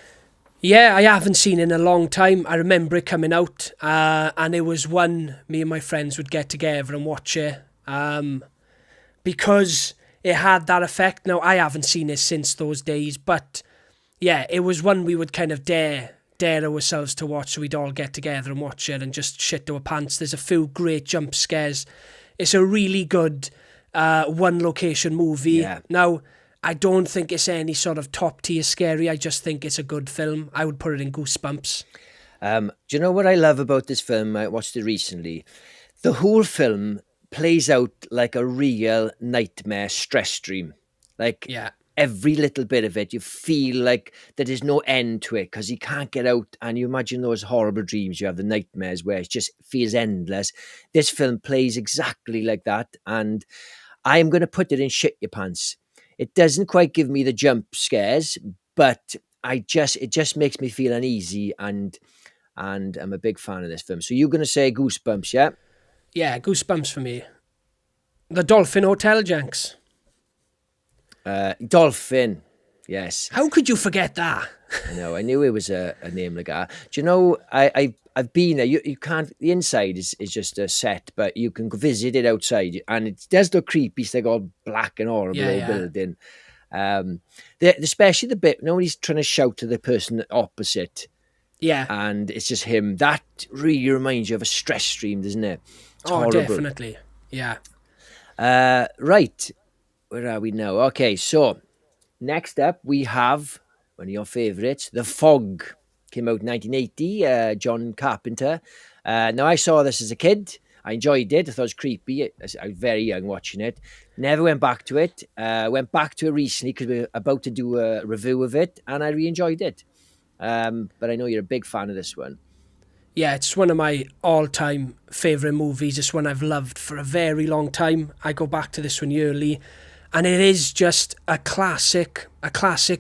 Yeah, I haven't seen it in a long time. I remember it coming out, and it was one me and my friends would get together and watch it, because it had that effect. Now, I haven't seen it since those days, but yeah, it was one we would kind of dare ourselves to watch, so we'd all get together and watch it and just shit our pants. There's a few great jump scares. It's a really good one location movie. Yeah. Now, I don't think it's any sort of top tier scary. I just think it's a good film. I would put it in Goosebumps. Do you know what I love about this film? I watched it recently. The whole film plays out like a real nightmare stress dream. Every little bit of it, you feel like there is no end to it because you can't get out. And you imagine those horrible dreams you have, the nightmares where it just feels endless. This film plays exactly like that. And I'm going to put it in shit your pants. It doesn't quite give me the jump scares, but it just makes me feel uneasy. And I'm a big fan of this film. So you're going to say Goosebumps, yeah? Yeah, Goosebumps for me. The Dolphin Hotel, Jenks. Dolphin, yes. How could you forget that? I know. I knew it was a name like that. Do you know? I've been there. You can't. The inside is just a set, but you can visit it outside, and it does look creepy. It's like all black and horrible building. Especially the bit nobody's trying to shout to the person opposite. Yeah, and it's just him. That really reminds you of a stress dream, doesn't it? It's horrible. Definitely. Yeah. Right. Where are we now? Okay, so next up we have one of your favourites, The Fog. Came out in 1980, John Carpenter. Now, I saw this as a kid. I enjoyed it. I thought it was creepy. I was very young watching it. Never went back to it. Went back to it recently because we were about to do a review of it, and I really enjoyed it. But I know you're a big fan of this one. Yeah, it's one of my all-time favourite movies. It's one I've loved for a very long time. I go back to this one yearly, and it is just a classic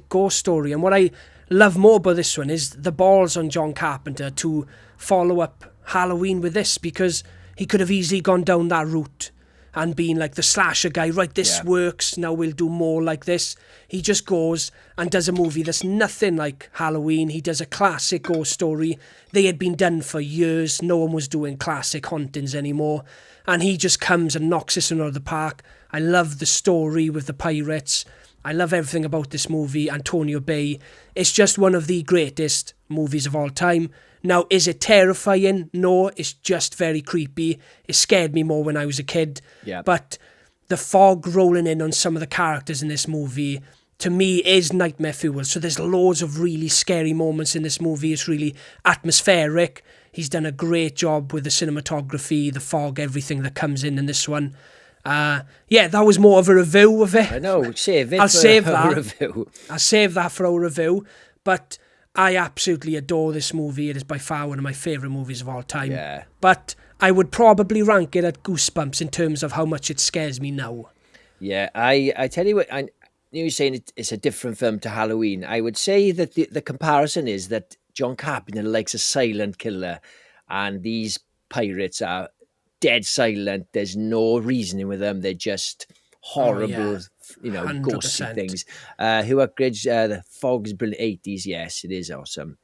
ghost story. And what I love more about this one is the balls on John Carpenter to follow up Halloween with this, because he could have easily gone down that route and been like the slasher guy. Right, this works, now we'll do more like this. He just goes and does a movie that's nothing like Halloween. He does a classic ghost story. They had been done for years. No one was doing classic hauntings anymore. And he just comes and knocks this one out of the park. I love the story with the pirates. I love everything about this movie. Antonio Bay. It's just one of the greatest movies of all time. Now, is it terrifying? No, it's just very creepy. It scared me more when I was a kid. Yeah. But the fog rolling in on some of the characters in this movie, to me, is nightmare fuel. So there's loads of really scary moments in this movie. It's really atmospheric. He's done a great job with the cinematography, the fog, everything that comes in this one. Yeah, that was more of a review of it. I know, save it I'll for save a that. review. I'll save that for our review. But I absolutely adore this movie. It is by far one of my favourite movies of all time. Yeah. But I would probably rank it at Goosebumps in terms of how much it scares me now. Yeah, I tell you what, you're saying it's a different film to Halloween. I would say that the comparison is that John Carpenter likes a silent killer, and these pirates are dead silent. There's no reasoning with them. They're just horrible, 100%. ghostly things. Who upgrades the Fog's brilliant 80s? Yes, it is awesome.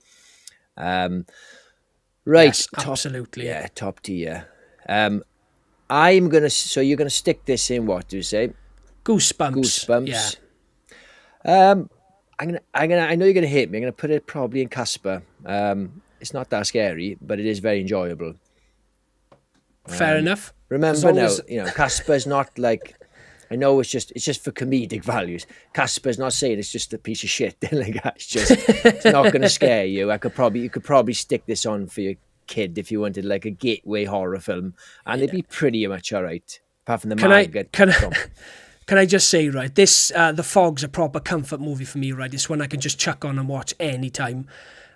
Right, Yes, absolutely. Top tier. I'm gonna. So you're gonna stick this in what do you say? Goosebumps. Goosebumps. Yeah. I know you're gonna hate me. I'm gonna put it probably in Casper. It's not that scary, but it is very enjoyable. Fair enough. Remember now, as- Casper's not like. I know it's just for comedic values. Casper's not saying it's just a piece of shit. Like it's not going to scare you. You could probably stick this on for your kid if you wanted like a gateway horror film, and it'd be pretty much all right. Apart from the Can I just say, right, this The Fog's a proper comfort movie for me, right? It's one I can just chuck on and watch anytime.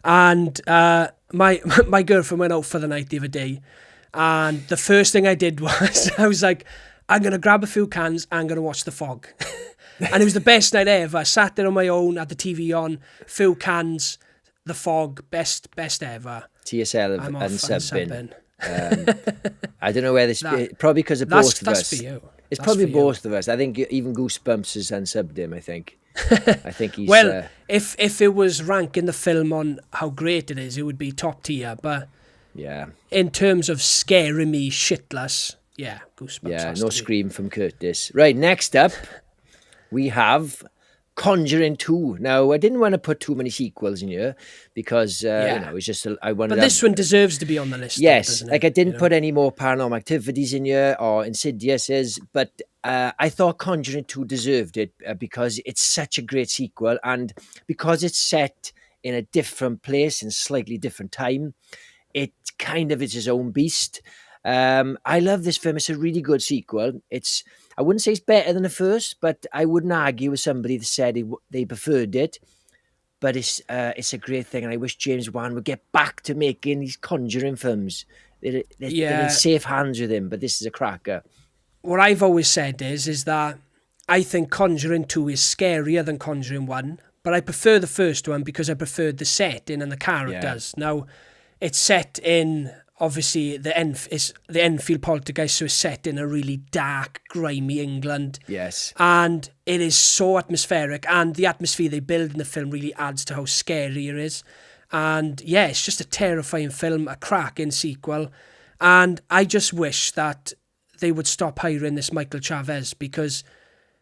And my girlfriend went out for the night the other day, and the first thing I did was I was like, I'm going to grab a few cans, I'm going to watch The Fog. And it was the best night ever. I sat there on my own, had the TV on, few cans, The Fog, best ever. TSL I'm and off subbing. I don't know where this... probably because of both of that's us. for you. It's That's probably for you. both of us. I think even Goosebumps has unsubbed him, I think. I think he's... Well, if it was ranking the film on how great it is, it would be top tier. But yeah. in terms of scaring me shitless, yeah, Goosebumps. Yeah, has no to be. scream from Curtis. Right, next up, we have Conjuring 2. Now, I didn't want to put too many sequels in here because, it's just, I wanted But this one deserves to be on the list. Yes, doesn't like it? I didn't put any more Paranormal Activities in here or Insidiouses, but I thought Conjuring 2 deserved it because it's such a great sequel, and because it's set in a different place in slightly different time, it kind of is its own beast. I love this film. It's a really good sequel. I wouldn't say it's better than the first, but I wouldn't argue with somebody that said they preferred it. But it's a great thing, and I wish James Wan would get back to making these Conjuring films. They're in safe hands with him, but this is a cracker. What I've always said is that I think Conjuring 2 is scarier than Conjuring 1, but I prefer the first one because I preferred the setting and the characters. Yeah. Now, it's set in... Obviously, the Enfield Poltergeist, so it's set in a really dark, grimy England. Yes. And it is so atmospheric, and the atmosphere they build in the film really adds to how scary it is. And yeah, it's just a terrifying film, a cracking sequel. And I just wish that they would stop hiring this Michael Chavez, because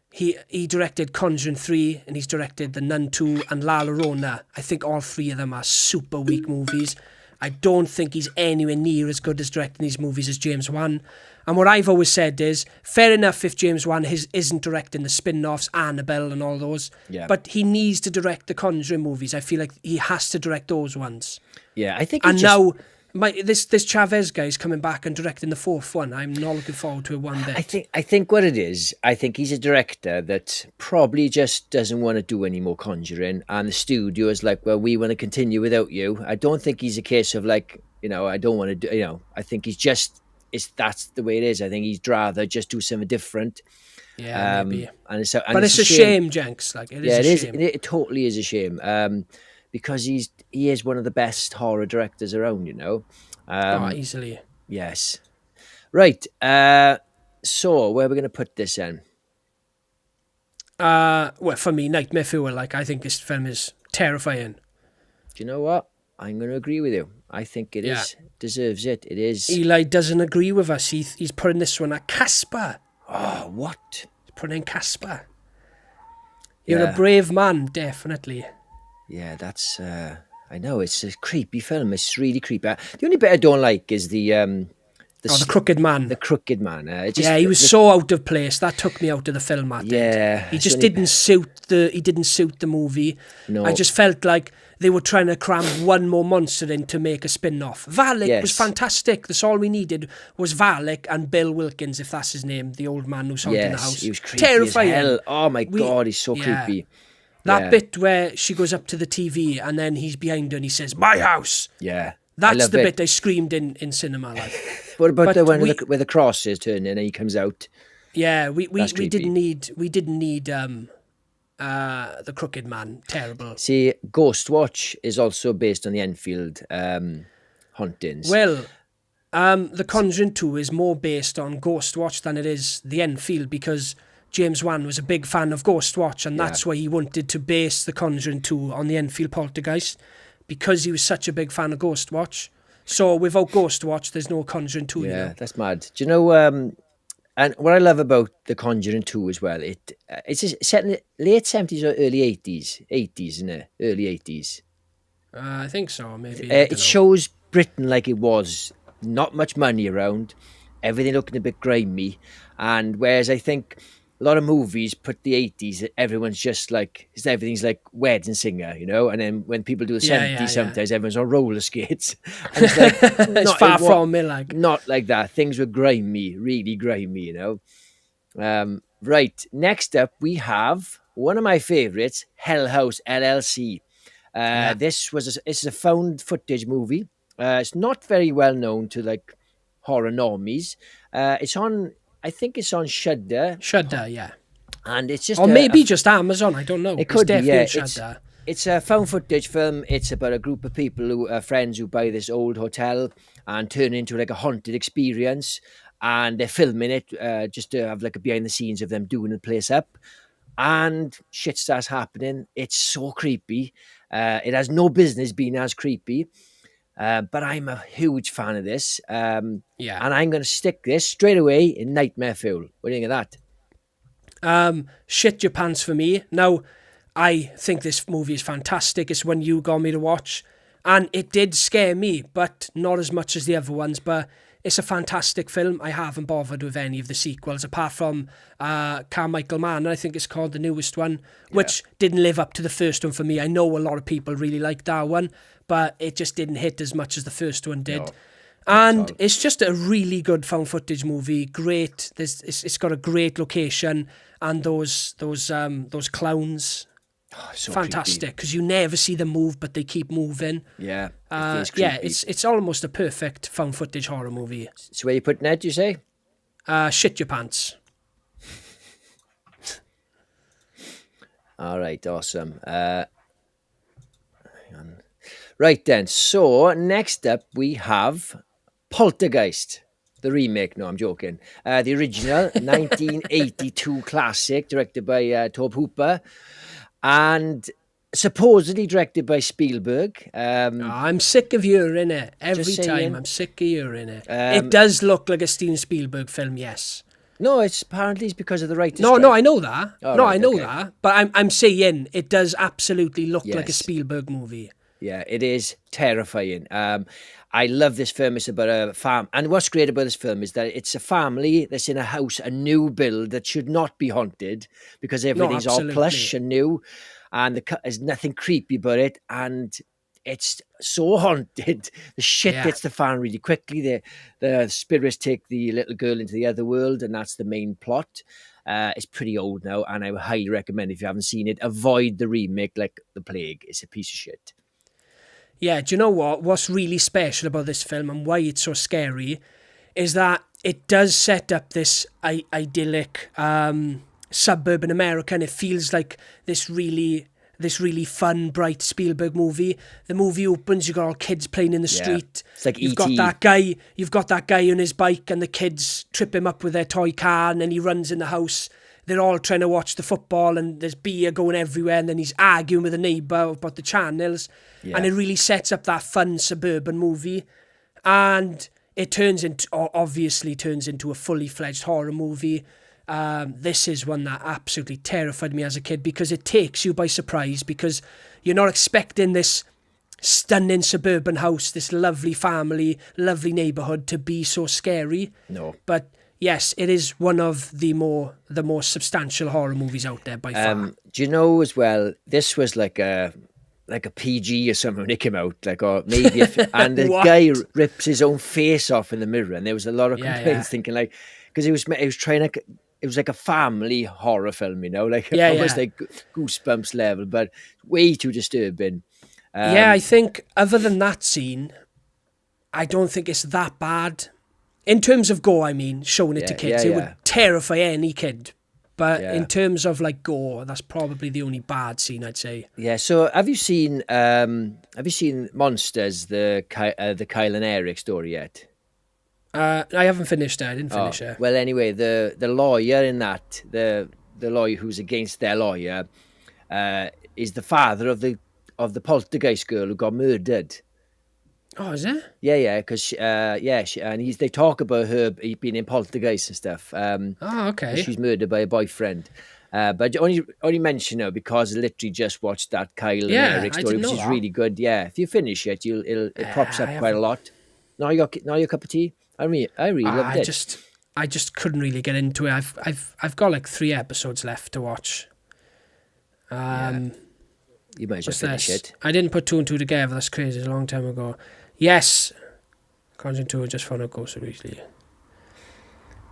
he directed Conjuring 3, and he's directed The Nun 2 and La Llorona. I think all three of them are super weak movies. I don't think he's anywhere near as good as directing these movies as James Wan. And what I've always said is, fair enough if James Wan isn't directing the spin-offs, Annabelle and all those, but he needs to direct the Conjuring movies. I feel like he has to direct those ones. Yeah, I think now this Chavez guy is coming back and directing the fourth one. I'm not looking forward to it one bit. I think what it is, I think he's a director that probably just doesn't want to do any more Conjuring, and the studio is like, well, we want to continue without you. I don't think he's a case of like, you know, I don't want to do, you know, I think that's the way it is. I think he'd rather just do something different. Yeah, maybe. And it's But it's a shame, Jenks. Like, it is a shame. It totally is a shame. Because he is one of the best horror directors around, you know. Easily. Yes. Right. So where are we going to put this in? Well, for me, Nightmare Fuel, like, I think this film is terrifying. Do you know what? I'm going to agree with you. I think it deserves it. It is. Eli doesn't agree with us. He's putting this one at Casper. Oh, what? He's putting in Casper. You're a brave man, definitely. Yeah, that's. I know it's a creepy film. It's really creepy. The only bit I don't like is the Crooked Man. The Crooked Man. He was so out of place. That took me out of the film. He just didn't suit the. He didn't suit the movie. No, I just felt like they were trying to cram one more monster in to make a spin-off. Valak was fantastic. That's all we needed was Valak and Bill Wilkins, if that's his name, the old man who's haunting the house. He was creepy terrifying. As hell. Oh my God, he's so creepy. That bit where she goes up to the TV and then he's behind her and he says, "My house." Yeah. That's the bit I screamed in cinema. Like. What about the one where the cross is turning and he comes out? Yeah, we didn't need the Crooked Man. Terrible. See, Ghost Watch is also based on the Enfield hauntings. Well, the Conjuring 2 is more based on Ghost Watch than it is the Enfield, because James Wan was a big fan of Ghost Watch, and that's why he wanted to base the Conjuring 2 on the Enfield Poltergeist, because he was such a big fan of Ghost Watch. So without Ghost Watch, there's no Conjuring 2. Yeah, that's mad. Do you know? And what I love about the Conjuring 2 as well, it's set in the late 70s or early 80s. 80s, isn't it? Early 80s. I think so, maybe. It shows Britain like it was. Not much money around. Everything looking a bit grimy. And whereas I think a lot of movies put the 80s, everyone's just like, everything's like Wedding Singer, you know? And then when people do the 70s, sometimes everyone's on roller skates. And it's like, it's far from it, like. Not like that. Things were grimy, really grimy, you know? Right, next up we have one of my favourites, Hell House LLC. This is a found footage movie. It's not very well known to like horror normies. I think it's on Shudder. Shudder, yeah. And it's just... Or maybe just Amazon, I don't know. It could be, yeah. Shudder. It's a found footage film. It's about a group of people who are friends who buy this old hotel and turn it into like a haunted experience. And they're filming it just to have like a behind the scenes of them doing the place up. And shit starts happening. It's so creepy. It has no business being as creepy. But I'm a huge fan of this. And I'm going to stick this straight away in Nightmare Fuel. What do you think of that? Shit your pants for me. Now, I think this movie is fantastic. It's one you got me to watch. And it did scare me, but not as much as the other ones. But it's a fantastic film. I haven't bothered with any of the sequels, apart from Carmichael Mann, I think it's called, the newest one, which didn't live up to the first one for me. I know a lot of people really liked that one, but it just didn't hit as much as the first one did. No, and it's just a really good found footage movie. Great. It's got a great location, and those clowns. Oh, so fantastic, because you never see them move, but they keep moving. Yeah, it's almost a perfect found footage horror movie. So where you putting it, you say? Shit your pants. All right, awesome. Hang on. Right then, so next up we have Poltergeist, the remake. No, I'm joking. The original 1982 classic, directed by Tobe Hooper, and supposedly directed by Spielberg. I'm sick of hearing it every time. I'm sick of hearing it. It does look like a Steven Spielberg film, yes. No, it's because of the writer's strike. No, I know that. I know that. But I'm saying it does absolutely look like a Spielberg movie. Yeah, it is terrifying. I love this film. It's about a farm. And what's great about this film is that it's a family that's in a house, a new build that should not be haunted, because everything's all plush and new. And there's nothing creepy about it. And it's so haunted. The shit hits the fan really quickly. The spirits take the little girl into the other world, and that's the main plot. It's pretty old now, and I would highly recommend, if you haven't seen it, avoid the remake like the plague. It's a piece of shit. Yeah, do you know what? What's really special about this film and why it's so scary is that it does set up this idyllic suburban America, and it feels like this really fun, bright Spielberg movie. The movie opens, you've got all kids playing in the street. It's like you've E.T. got that guy on his bike, and the kids trip him up with their toy car, and then he runs in the house. They're all trying to watch the football, and there's beer going everywhere, and then he's arguing with a neighbour about the channels. Yeah. And it really sets up that fun suburban movie. And it obviously turns into a fully fledged horror movie. This is one that absolutely terrified me as a kid because it takes you by surprise, because you're not expecting this stunning suburban house, this lovely family, lovely neighbourhood to be so scary. No. But yes, it is one of the more substantial horror movies out there by far. Do you know as well, this was like a PG or something when it came out, or maybe and the guy rips his own face off in the mirror, and there was a lot of complaints thinking because he was trying to. It was like a family horror film, almost like Goosebumps level, but way too disturbing. I think other than that scene, I don't think it's that bad. In terms of gore, I mean, showing it to kids, it would terrify any kid. But in terms of gore, that's probably the only bad scene, I'd say. Yeah. So have you seen Monsters, the Kyle and Eric story yet? I haven't finished it. I didn't finish it. Well, anyway, the lawyer in that, the lawyer who's against their lawyer, is the father of the Poltergeist girl who got murdered. Oh, is it? Yeah, because they talk about her being in Poltergeist and stuff. Okay. She's murdered by a boyfriend. But only mention her because I literally just watched that Kyle and Eric story, which is really good. Yeah, if you finish it, it props up quite a lot. Now your cup of tea. I really loved it. I just couldn't really get into it. I've got like 3 episodes left to watch. You might as well finish it. I didn't put 2 and 2 together. That's crazy. It's a long time ago. Yes, Conjuring 2 just found out Ghost recently.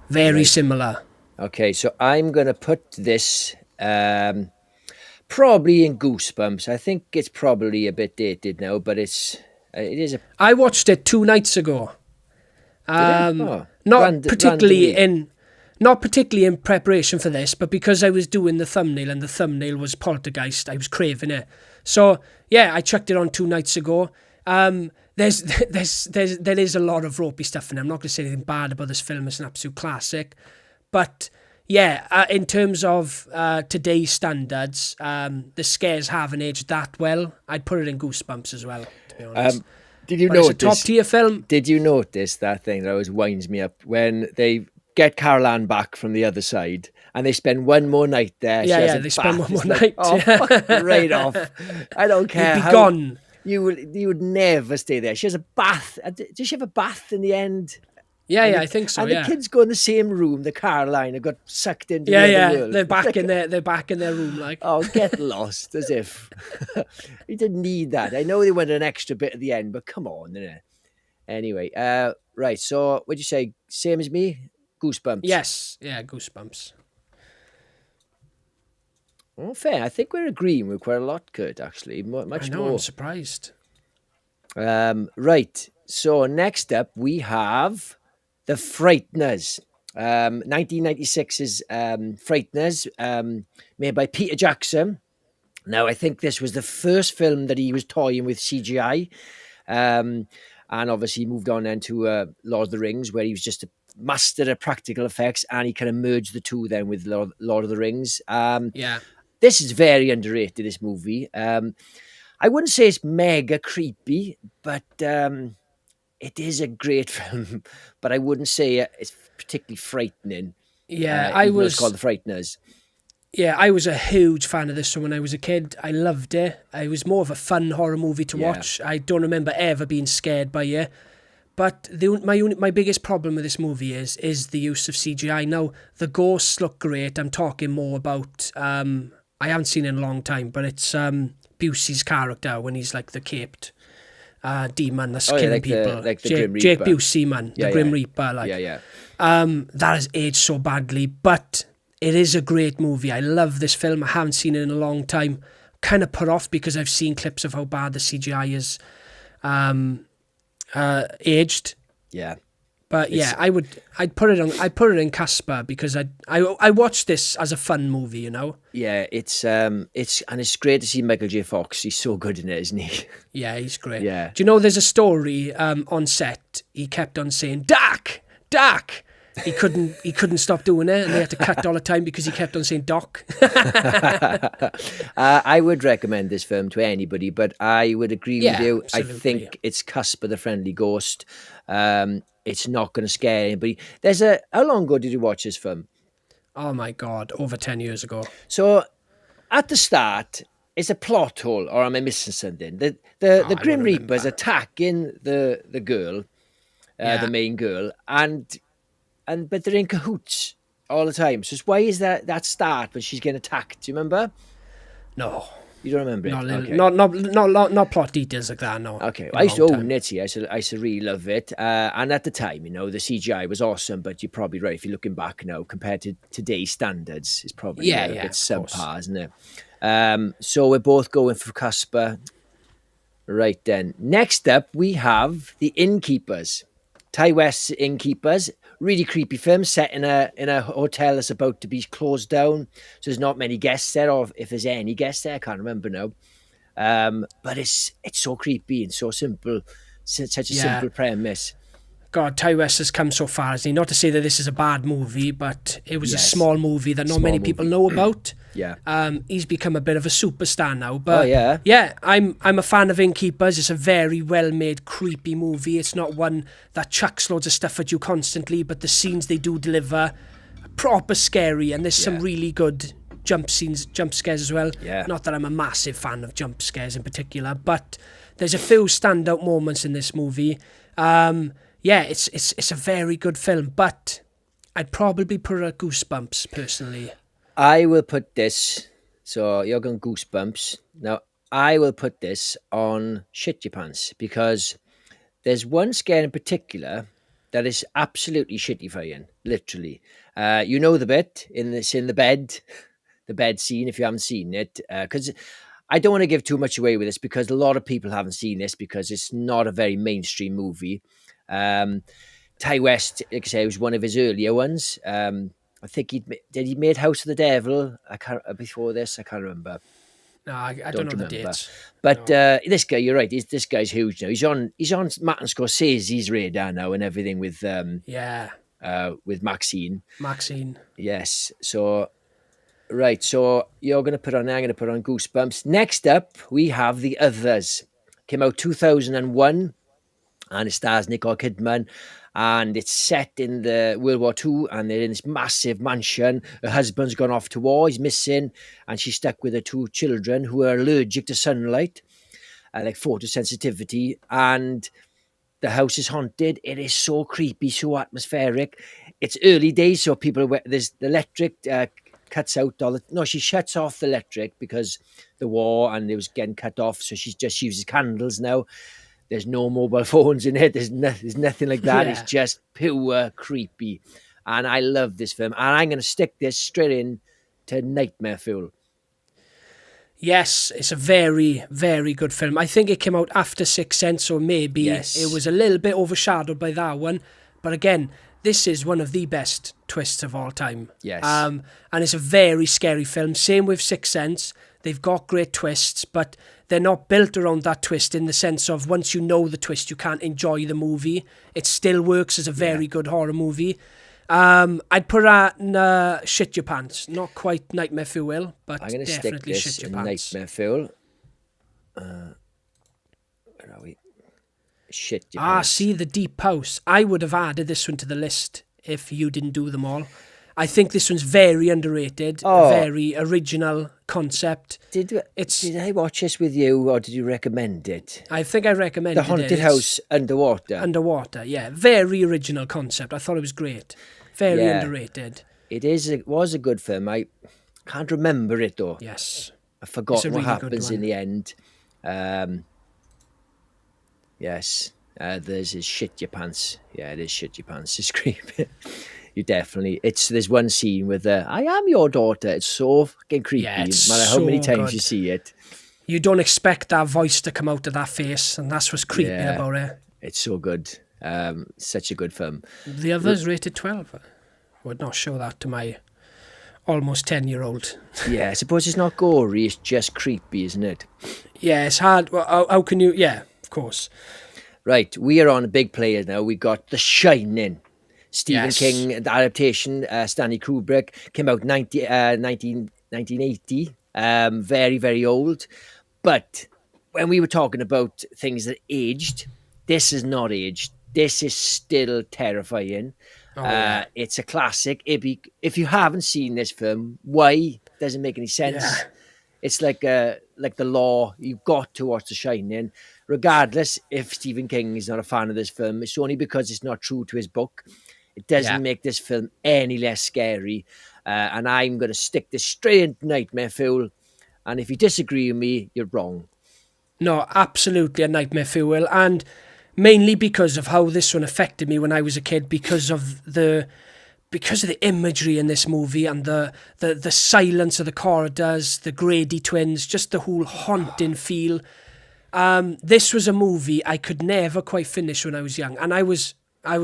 Very similar. Okay, so I'm gonna put this probably in Goosebumps. I think it's probably a bit dated now, but it is. I watched it 2 nights ago. Not particularly in preparation for this, but because I was doing the thumbnail and the thumbnail was Poltergeist, I was craving it. So I chucked it on 2 nights ago. There is a lot of ropey stuff in it. I'm not going to say anything bad about this film. It's an absolute classic, but in terms of today's standards, the scares haven't aged that well. I'd put it in Goosebumps as well, to be honest. Did you notice? It's a top-tier film. Did you notice that thing that always winds me up when they get Carol Ann back from the other side and they spend one more night there? They spend one more night. Fuck right off. I don't care. You'd be gone. You would never stay there. She has a bath. Does she have a bath in the end? Yeah, I think so. And the kids go in the same room. The Caroline have got sucked into the other world. They're back in their room. Get lost, as if you didn't need that. I know they went an extra bit at the end, but come on, innit? Anyway, right. So, what'd you say? Same as me? Goosebumps. Yes, Goosebumps. Oh, fair. I think we're agreeing with quite a lot, Kurt. Actually, much more. I'm surprised. Right. So next up we have The Frighteners, 1996's Frighteners, made by Peter Jackson. Now, I think this was the first film that he was toying with CGI, and obviously he moved on then to Lord of the Rings, where he was just a master of practical effects, and he kind of merged the two then with Lord of the Rings. This is very underrated, this movie. I wouldn't say it's mega creepy, but it is a great film, but I wouldn't say it's particularly frightening. I was called The Frighteners. Yeah, I was a huge fan of this one when I was a kid. I loved it. It was more of a fun horror movie to watch. I don't remember ever being scared by it. But my biggest problem with this movie is the use of CGI. Now, the ghosts look great. I'm talking more about... I haven't seen it in a long time, but it's Busey's character when he's like the caped demon that's killing people. The Grim Reaper. Jake Busey, man. The Grim Reaper. That has aged so badly, but it is a great movie. I love this film. I haven't seen it in a long time. Kind of put off because I've seen clips of how bad the CGI is. aged. Yeah. But yeah, I'd put it in Casper because I watched this as a fun movie, you know. Yeah, it's great to see Michael J. Fox. He's so good in it, isn't he? Yeah, he's great. Yeah. Do you know there's a story on set? He kept on saying Doc, Doc. He couldn't stop doing it, and they had to cut all the time because he kept on saying Doc. I would recommend this film to anybody, but I would agree with you. Absolutely. I think it's Casper the Friendly Ghost. It's not going to scare anybody. How long ago did you watch this film? Oh my God, over 10 years ago. So at the start, it's a plot hole, or am I missing something? The Grim Reapers attacking the girl, the main girl, but they're in cahoots all the time. So why is that start when she's getting attacked? Do you remember? No. You don't remember it? Okay. Not plot details like that, no. Okay, well, I used to own it, see. I used to really love it. And at the time, the CGI was awesome, but you're probably right. If you're looking back now, compared to today's standards, it's probably a bit subpar, isn't it? So we're both going for Casper. Right then. Next up, we have The Innkeepers. Ty West's Innkeepers. Really creepy film set in a hotel that's about to be closed down. So there's not many guests there, or if there's any guests there, I can't remember now. But it's so creepy and so simple. Such a simple premise. God, Ty West has come so far, hasn't he? Not to say that this is a bad movie, but it was a small movie that not many people know about. Yeah. He's become a bit of a superstar now. But yeah, I'm a fan of Innkeepers. It's a very well-made, creepy movie. It's not one that chucks loads of stuff at you constantly, but the scenes they do deliver are proper scary, and there's some really good jump scares as well. Yeah. Not that I'm a massive fan of jump scares in particular, but there's a few standout moments in this movie. Yeah, it's a very good film, but I'd probably put it at Goosebumps, personally. I will put this, so you're going Goosebumps. Now, I will put this on Shit Your Pants, because there's one scare in particular that is absolutely shittifying, literally. You know the bit, in the bed scene, if you haven't seen it, because I don't want to give too much away with this, because a lot of people haven't seen this, because it's not a very mainstream movie. Ty West, like I say, was one of his earlier ones. I think he made House of the Devil. Before this, I can't remember. No, I don't know the dates. But this guy, you're right. This guy's huge now. He's on Martin Scorsese's radar now and everything with Maxine. Maxine. Yes. So right. So you're going to put on. I'm going to put on Goosebumps. Next up, we have The Others. Came out 2001. And it stars Nicole Kidman, and it's set in the World War II, and they're in this massive mansion. Her husband's gone off to war, he's missing, and she's stuck with her two children who are allergic to sunlight, like photosensitivity, and the house is haunted. It is so creepy, so atmospheric. It's early days, so there's the electric cuts out she shuts off the electric because the war, and it was getting cut off, so she just uses candles now. There's no mobile phones in it. There's nothing like that. It's just pure creepy. And I love this film. And I'm going to stick this straight in to Nightmare Fuel. Yes, it's a very, very good film. I think it came out after Sixth Sense, so maybe it was a little bit overshadowed by that one. But again, this is one of the best twists of all time. Yes. And it's a very scary film. Same with Sixth Sense. They've got great twists, but they're not built around that twist in the sense of once you know the twist, you can't enjoy the movie. It still works as a very good horror movie. I'd put that Shit Your Pants. Not quite Nightmare Fuel, but I'm going to stick definitely this Shit Your in Pants. Nightmare Fuel. Where are we? Shit Your Pants. See, The Deep House. I would have added this one to the list if you didn't do them all. I think this one's very underrated, very original concept. Did I watch this with you, or did you recommend it? I think I recommended it. The Haunted House Underwater. Underwater, yeah. Very original concept. I thought it was great. Very underrated. It was a good film. I can't remember it, though. Yes. I've forgotten what really happens in the end. Yes. There's Shit Your Pants. Yeah, it is Shit Your Pants. It's creepy. You definitely. There's one scene with I am your daughter. It's so fucking creepy. Yeah, it's no matter how many so times good. you see it. You don't expect that voice to come out of that face, and that's what's creepy about it. It's so good. Such a good film. The other's rated 12. I would not show that to my almost 10-year-old. Yeah, I suppose it's not gory, it's just creepy, isn't it? Yeah, it's hard. Well, how can you... Yeah, of course. Right, we are on a big player now. We got The Shining. Stephen Yes. King adaptation. Stanley Kubrick came out 1980. Very, very old. But when we were talking about things that aged, this is not aged. This is still terrifying. Yeah. It's a classic. If you haven't seen this film, why? Doesn't make any sense. Yeah. It's like the law. You've got to watch The Shining, regardless if Stephen King is not a fan of this film. It's only because it's not true to his book. It doesn't make this film any less scary. And I'm going to stick this straight into Nightmare Fuel. And if you disagree with me, you're wrong. No, absolutely a Nightmare Fuel. And mainly because of how this one affected me when I was a kid, because of the imagery in this movie and the silence of the corridors, the Grady twins, just the whole haunting feel. This was a movie I could never quite finish when I was young. And I was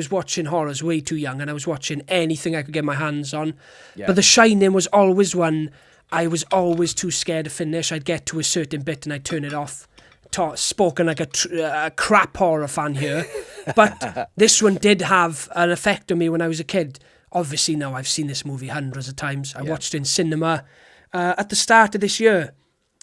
watching horrors way too young, and I was watching anything I could get my hands on. Yeah. But The Shining was always one I was always too scared to finish. I'd get to a certain bit and I'd turn it off. Spoken like a crap horror fan here. But this one did have an effect on me when I was a kid. Obviously now I've seen this movie hundreds of times. I watched it in cinema at the start of this year.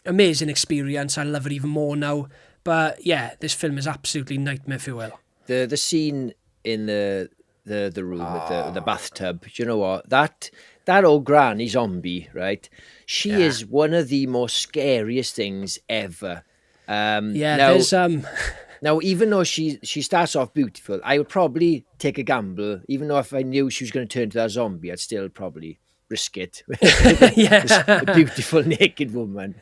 Amazing experience. I love it even more now. But yeah, this film is absolutely Nightmare Fuel. The scene in the room with the bathtub, do you know what? That old granny zombie, right? She is one of the most scariest things ever. There's Now, even though she starts off beautiful, I would probably take a gamble. Even though if I knew she was going to turn to that zombie, I'd still probably risk it. A beautiful naked woman.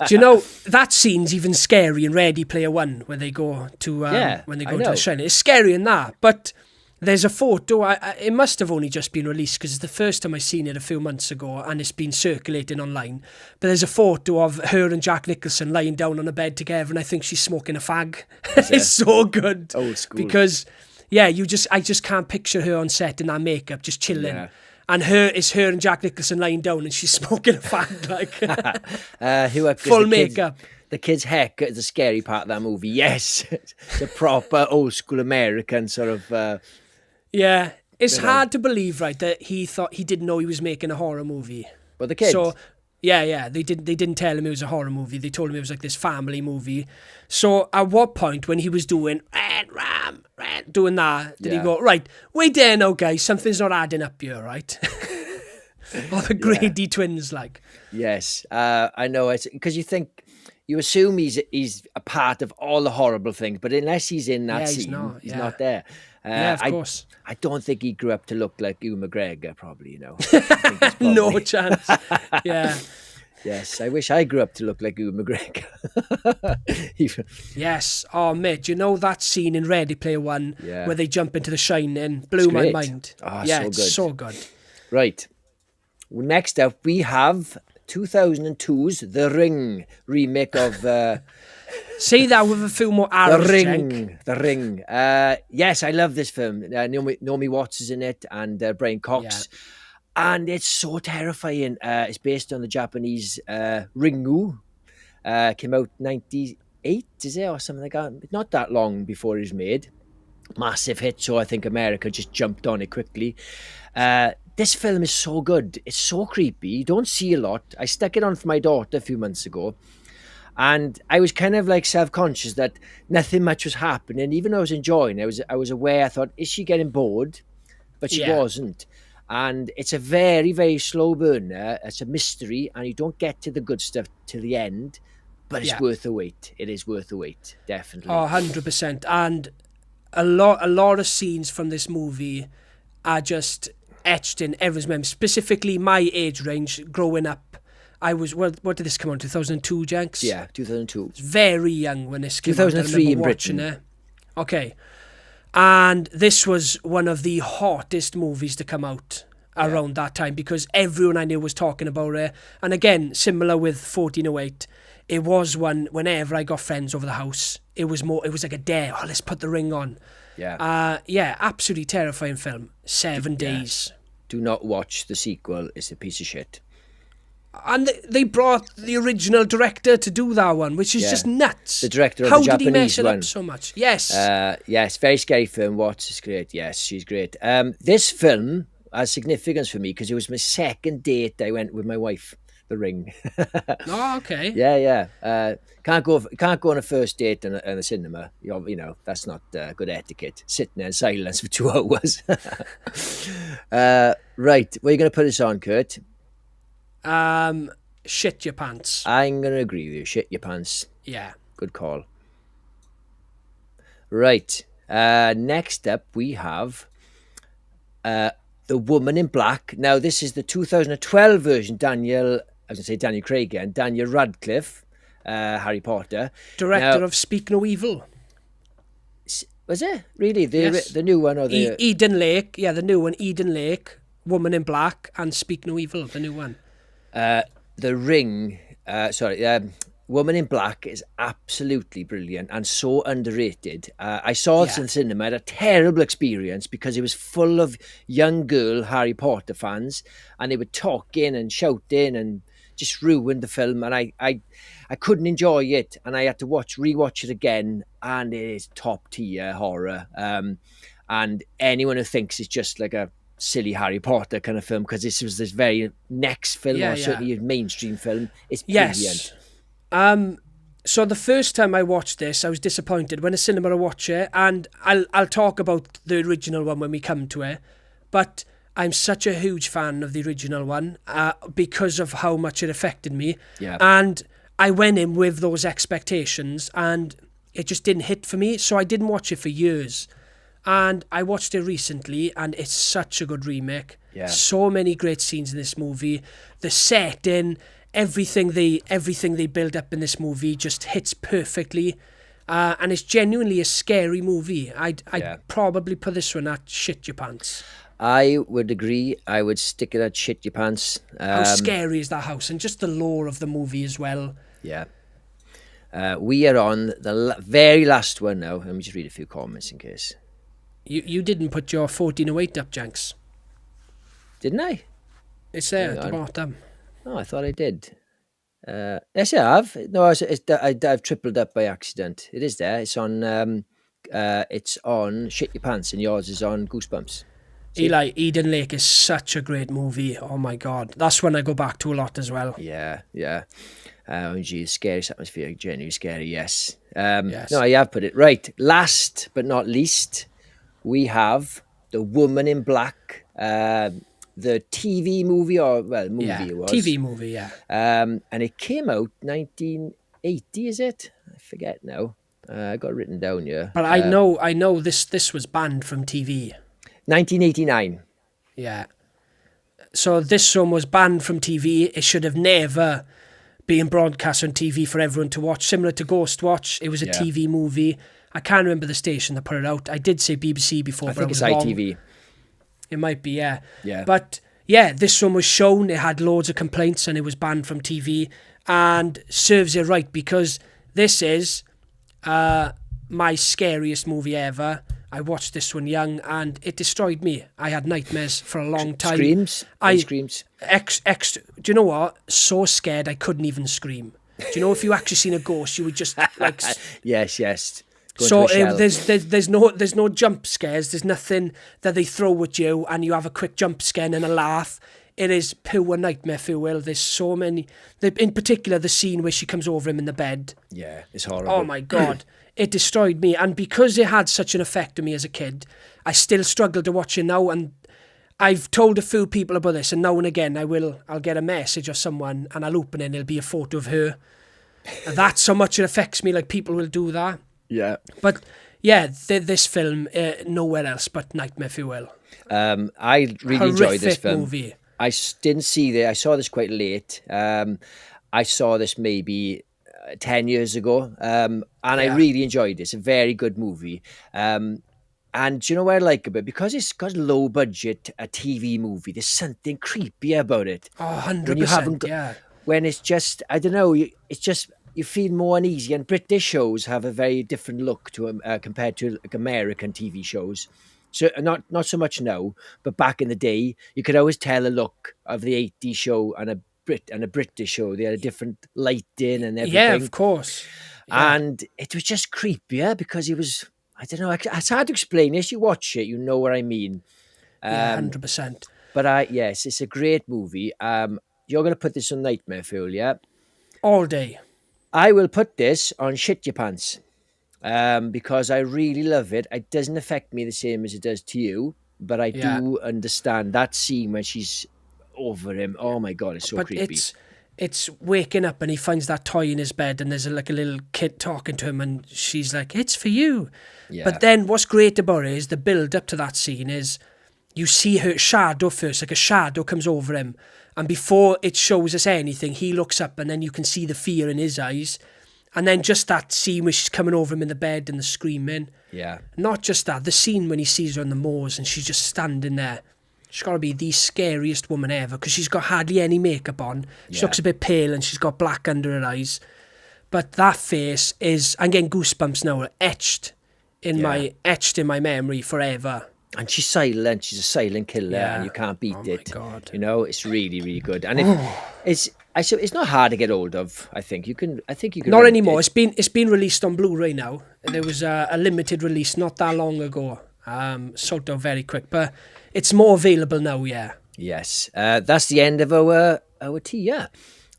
Do you know that scene's even scary in Ready Player One when they go to to The Shining? It's scary in that, but there's a photo. It must have only just been released because it's the first time I seen it a few months ago, and it's been circulating online. But there's a photo of her and Jack Nicholson lying down on a bed together, and I think she's smoking a fag. It's so good. Old school. Because I just can't picture her on set in that makeup, just chilling. Yeah. And her and Jack Nicholson lying down and she's smoking a fag, like full makeup. The kid's haircut is the scary part of that movie. Yes, it's a proper old school American sort of. It's hard to believe, right, that he didn't know he was making a horror movie. But the kid. So they didn't tell him it was a horror movie. They told him it was like this family movie. So at what point when he was doing doing that, did he go, right, wait there now, guys, something's not adding up here, right? Or the Grady twins, like. Yes, I know. It's because you assume he's a part of all the horrible things, but unless he's in that scene, he's not there. Of course. I don't think he grew up to look like Ewan McGregor, probably, No chance. Yeah. Yes, I wish I grew up to look like Ewan McGregor. Yes. Oh, mate, you know that scene in Ready Player One where they jump into The Shining? Blew my mind. Oh, it's so good. Right. Next up, we have 2002's The Ring remake of... Say that with a few more arrows, The Ring. Yes, I love this film. Naomi Watts is in it and Brian Cox. Yeah. And it's so terrifying. It's based on the Japanese Ringu. Came out 98, is it? Or something like that. Not that long before it was made. Massive hit, so I think America just jumped on it quickly. This film is so good. It's so creepy. You don't see a lot. I stuck it on for my daughter a few months ago. And I was kind of like self-conscious that nothing much was happening. Even though I was enjoying it, I was aware. I thought, is she getting bored? But she wasn't. And it's a very, very slow burner. It's a mystery, and you don't get to the good stuff till the end. But it's worth the wait. It is worth the wait, definitely. Oh, 100%. And a lot of scenes from this movie are just etched in everyone's memory. Specifically, my age range growing up. I was, what did this come on, 2002, Jenks? Yeah, 2002. I was very young when this came 2003 out. in Britain. Okay. And this was one of the hottest movies to come out. around that time because everyone I knew was talking about it. And again, similar with 1408, it was one, whenever I got friends over the house, it was like a dare. Oh, let's put The Ring on. Yeah. Yeah, absolutely terrifying film. 7 days. Do not watch the sequel. It's a piece of shit. And they brought the original director to do that one, which is just nuts. The director of How the did he mess Japanese it one. up so much? Yes. Yes, very scary film. Watch, it's great. Yes, she's great. This film has significance for me because it was my second date I went with my wife, The Ring. Oh, okay. Yeah. Can't go on a first date in a cinema. You know, that's not good etiquette. Sitting there in silence for 2 hours. Right, where are you going to put this on, Kurt? Shit your pants. I'm going to agree with you. Shit your pants. Yeah. Good call. Right. Next up, we have The Woman in Black. Now, this is the 2012 version. Daniel Craig again. Daniel Radcliffe, Harry Potter. Director of Speak No Evil. Was it? Really? Yes. The new one? Or the Eden Lake. Yeah, the new one. Eden Lake, Woman in Black, and Speak No Evil, the new one. The Ring, Woman in Black is absolutely brilliant and so underrated. I saw this in the cinema. I had a terrible experience because it was full of young girl Harry Potter fans and they were talking and shouting and just ruined the film. And I couldn't enjoy it and I had to rewatch it again, and it is top tier horror. And anyone who thinks it's just like a silly Harry Potter kind of film, because this was this very next film, or certainly a mainstream film, it's brilliant. Yes. So the first time I watched this, I was disappointed. Went to cinema to watch it, and I'll talk about the original one when we come to it, but I'm such a huge fan of the original one because of how much it affected me. Yeah. And I went in with those expectations and it just didn't hit for me, so I didn't watch it for years. And I watched it recently, and it's such a good remake. Yeah. So many great scenes in this movie. The setting, everything they build up in this movie just hits perfectly. And it's genuinely a scary movie. I'd probably put this one at shit your pants. I would agree. I would stick it at shit your pants. How scary is that house? And just the lore of the movie as well. Yeah. We are on the very last one now. Let me just read a few comments in case. You didn't put your 1408 up, Jenks. Didn't I? It's there at the bottom. Oh, I thought I did. Yes, I have. No, I've tripled up by accident. It is there. It's on Shit Your Pants, and yours is on Goosebumps. See? Eli, Eden Lake is such a great movie. Oh my God. That's one I go back to a lot as well. Yeah. Geez, scariest atmosphere, genuinely scary, yes. Yes. No, I have put it. Right, last but not least, we have The Woman in Black, the TV movie, it was. TV movie, yeah. And it came out 1980, is it? I forget now. I got it written down here. But I know this was banned from TV. 1989. Yeah. So this one was banned from TV. It should have never been broadcast on TV for everyone to watch. Similar to Ghost Watch, it was a TV movie. I can't remember the station that put it out. I did say BBC before, but I was wrong. ITV. It might be, yeah. Yeah. But yeah, this one was shown. It had loads of complaints and it was banned from TV, and serves it right because this is my scariest movie ever. I watched this one young and it destroyed me. I had nightmares for a long time. Screams? Screams? Do you know what? So scared I couldn't even scream. Do you know if you actually seen a ghost, you would just like... Yes. So there's no jump scares. There's nothing that they throw at you and you have a quick jump scare and a laugh. It is pure nightmare fuel. There's so many... In particular, the scene where she comes over him in the bed. Yeah, it's horrible. Oh my God. It destroyed me. And because it had such an effect on me as a kid, I still struggle to watch it now. And I've told a few people about this, and now and again I'll get a message of someone and I'll open it and it'll be a photo of her. And that's how much it affects me. Like, people will do that. Yeah. But yeah, this film, nowhere else but nightmare fuel. I really enjoyed this film. Movie. I didn't see I saw this quite late. I saw this maybe 10 years ago. And I really enjoyed it. It's a very good movie. And do you know what I like about it? Because it's got low budget, a TV movie, there's something creepy about it. Oh, When you 100%, haven't got, yeah. when it's just, I don't know, it's just, you feel more uneasy. And British shows have a very different look to them compared to like American TV shows. So not so much now, but back in the day, you could always tell the look of the 80s show and a British show. They had a different lighting and everything. Yeah, of course. Yeah, And it was just creepier because it was, I don't know, it's hard to explain. As you watch it, you know what I mean. yeah, 100%. But yes, it's a great movie. You're going to put this on Nightmare Fuel, yeah? All day. I will put this on Shit Your Pants because I really love it. It doesn't affect me the same as it does to you, but I do understand that scene when she's over him. Oh my God, it's so But creepy. it's waking up and he finds that toy in his bed and there's like a little kid talking to him and she's like, it's for you. Yeah. But then what's great about it is the build up to that scene is you see her shadow first, like a shadow comes over him. And before it shows us anything, he looks up and then you can see the fear in his eyes. And then just that scene where she's coming over him in the bed and the screaming. Yeah. Not just that, the scene when he sees her on the moors and she's just standing there. She's got to be the scariest woman ever because she's got hardly any makeup on. She looks a bit pale and she's got black under her eyes. But that face is, I'm getting goosebumps now, etched in my memory forever. And she's silent. She's a silent killer, and you can't beat it. Oh my God. You know, it's really, really good. And it's not hard to get hold of. I think you can. Not rent anymore. it. It's been released on Blu-ray now. There was a limited release not that long ago. Sold out very quick, but it's more available now. Yeah. Yes, that's the end of our tea. Yeah,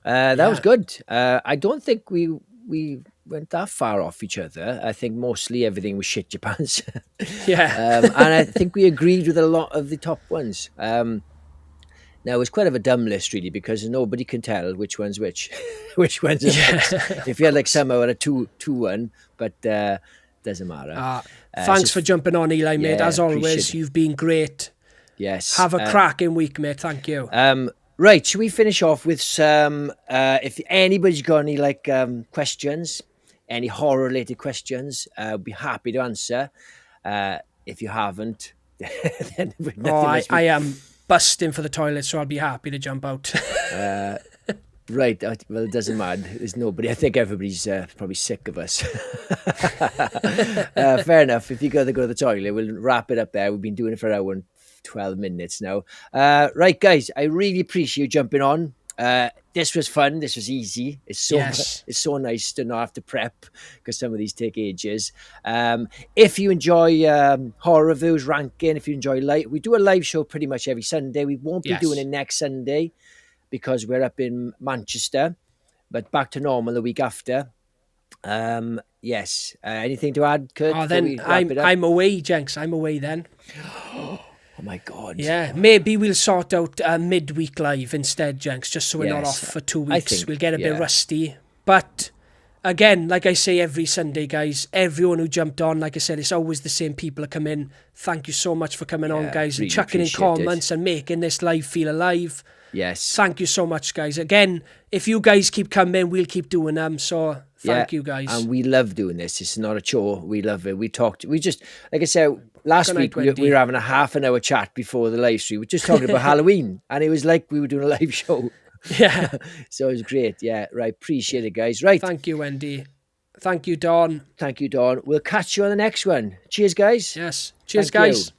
that was good. I don't think we went that far off each other. I think mostly everything was shit your pants. Yeah. And I think we agreed with a lot of the top ones. Now it's quite of a dumb list really because nobody can tell which one's which, which one's which. If you had like somehow at a 2-1, but doesn't matter. Thanks for jumping on, Eli, mate. As always, you've been great. Yes. Have a cracking week, mate. Thank you. Right, should we finish off with some, if anybody's got any like questions, any horror-related questions, I'd be happy to answer. If you haven't, then I am busting for the toilet, so I'll be happy to jump out. Right, well, it doesn't matter. There's nobody. I think everybody's probably sick of us. Fair enough. If you got to go to the toilet, we'll wrap it up there. We've been doing it for an hour and 12 minutes now. Right, guys, I really appreciate you jumping on. This was fun. This was easy. It's so nice to not have to prep because some of these take ages. If you enjoy horror reviews, ranking, if you enjoy we do a live show pretty much every Sunday. We won't be doing it next Sunday because we're up in Manchester, but back to normal the week after. Yes. Anything to add, Kurt? Oh, then I'm away, Jenks. I'm away then. Oh my God. Yeah, maybe we'll sort out a midweek live instead, Jenks, just so we're not off for 2 weeks. We'll get a bit rusty. But again, like I say every Sunday, guys, everyone who jumped on, like I said, it's always the same people that come in. Thank you so much for coming on, guys, really and chucking in comments and making this live feel alive. Yes. Thank you so much, guys. Again, if you guys keep coming, we'll keep doing them. So thank you, guys. And we love doing this. It's not a chore. We love it. We just, like I said, last week we were having a half an hour chat before the live stream. We were just talking about Halloween and it was like we were doing a live show. Yeah. So it was great. Yeah. Right. Appreciate it, guys. Right. Thank you, Wendy. Thank you, Dawn. Thank you, Dawn. We'll catch you on the next one. Cheers, guys. Yes. Cheers, guys.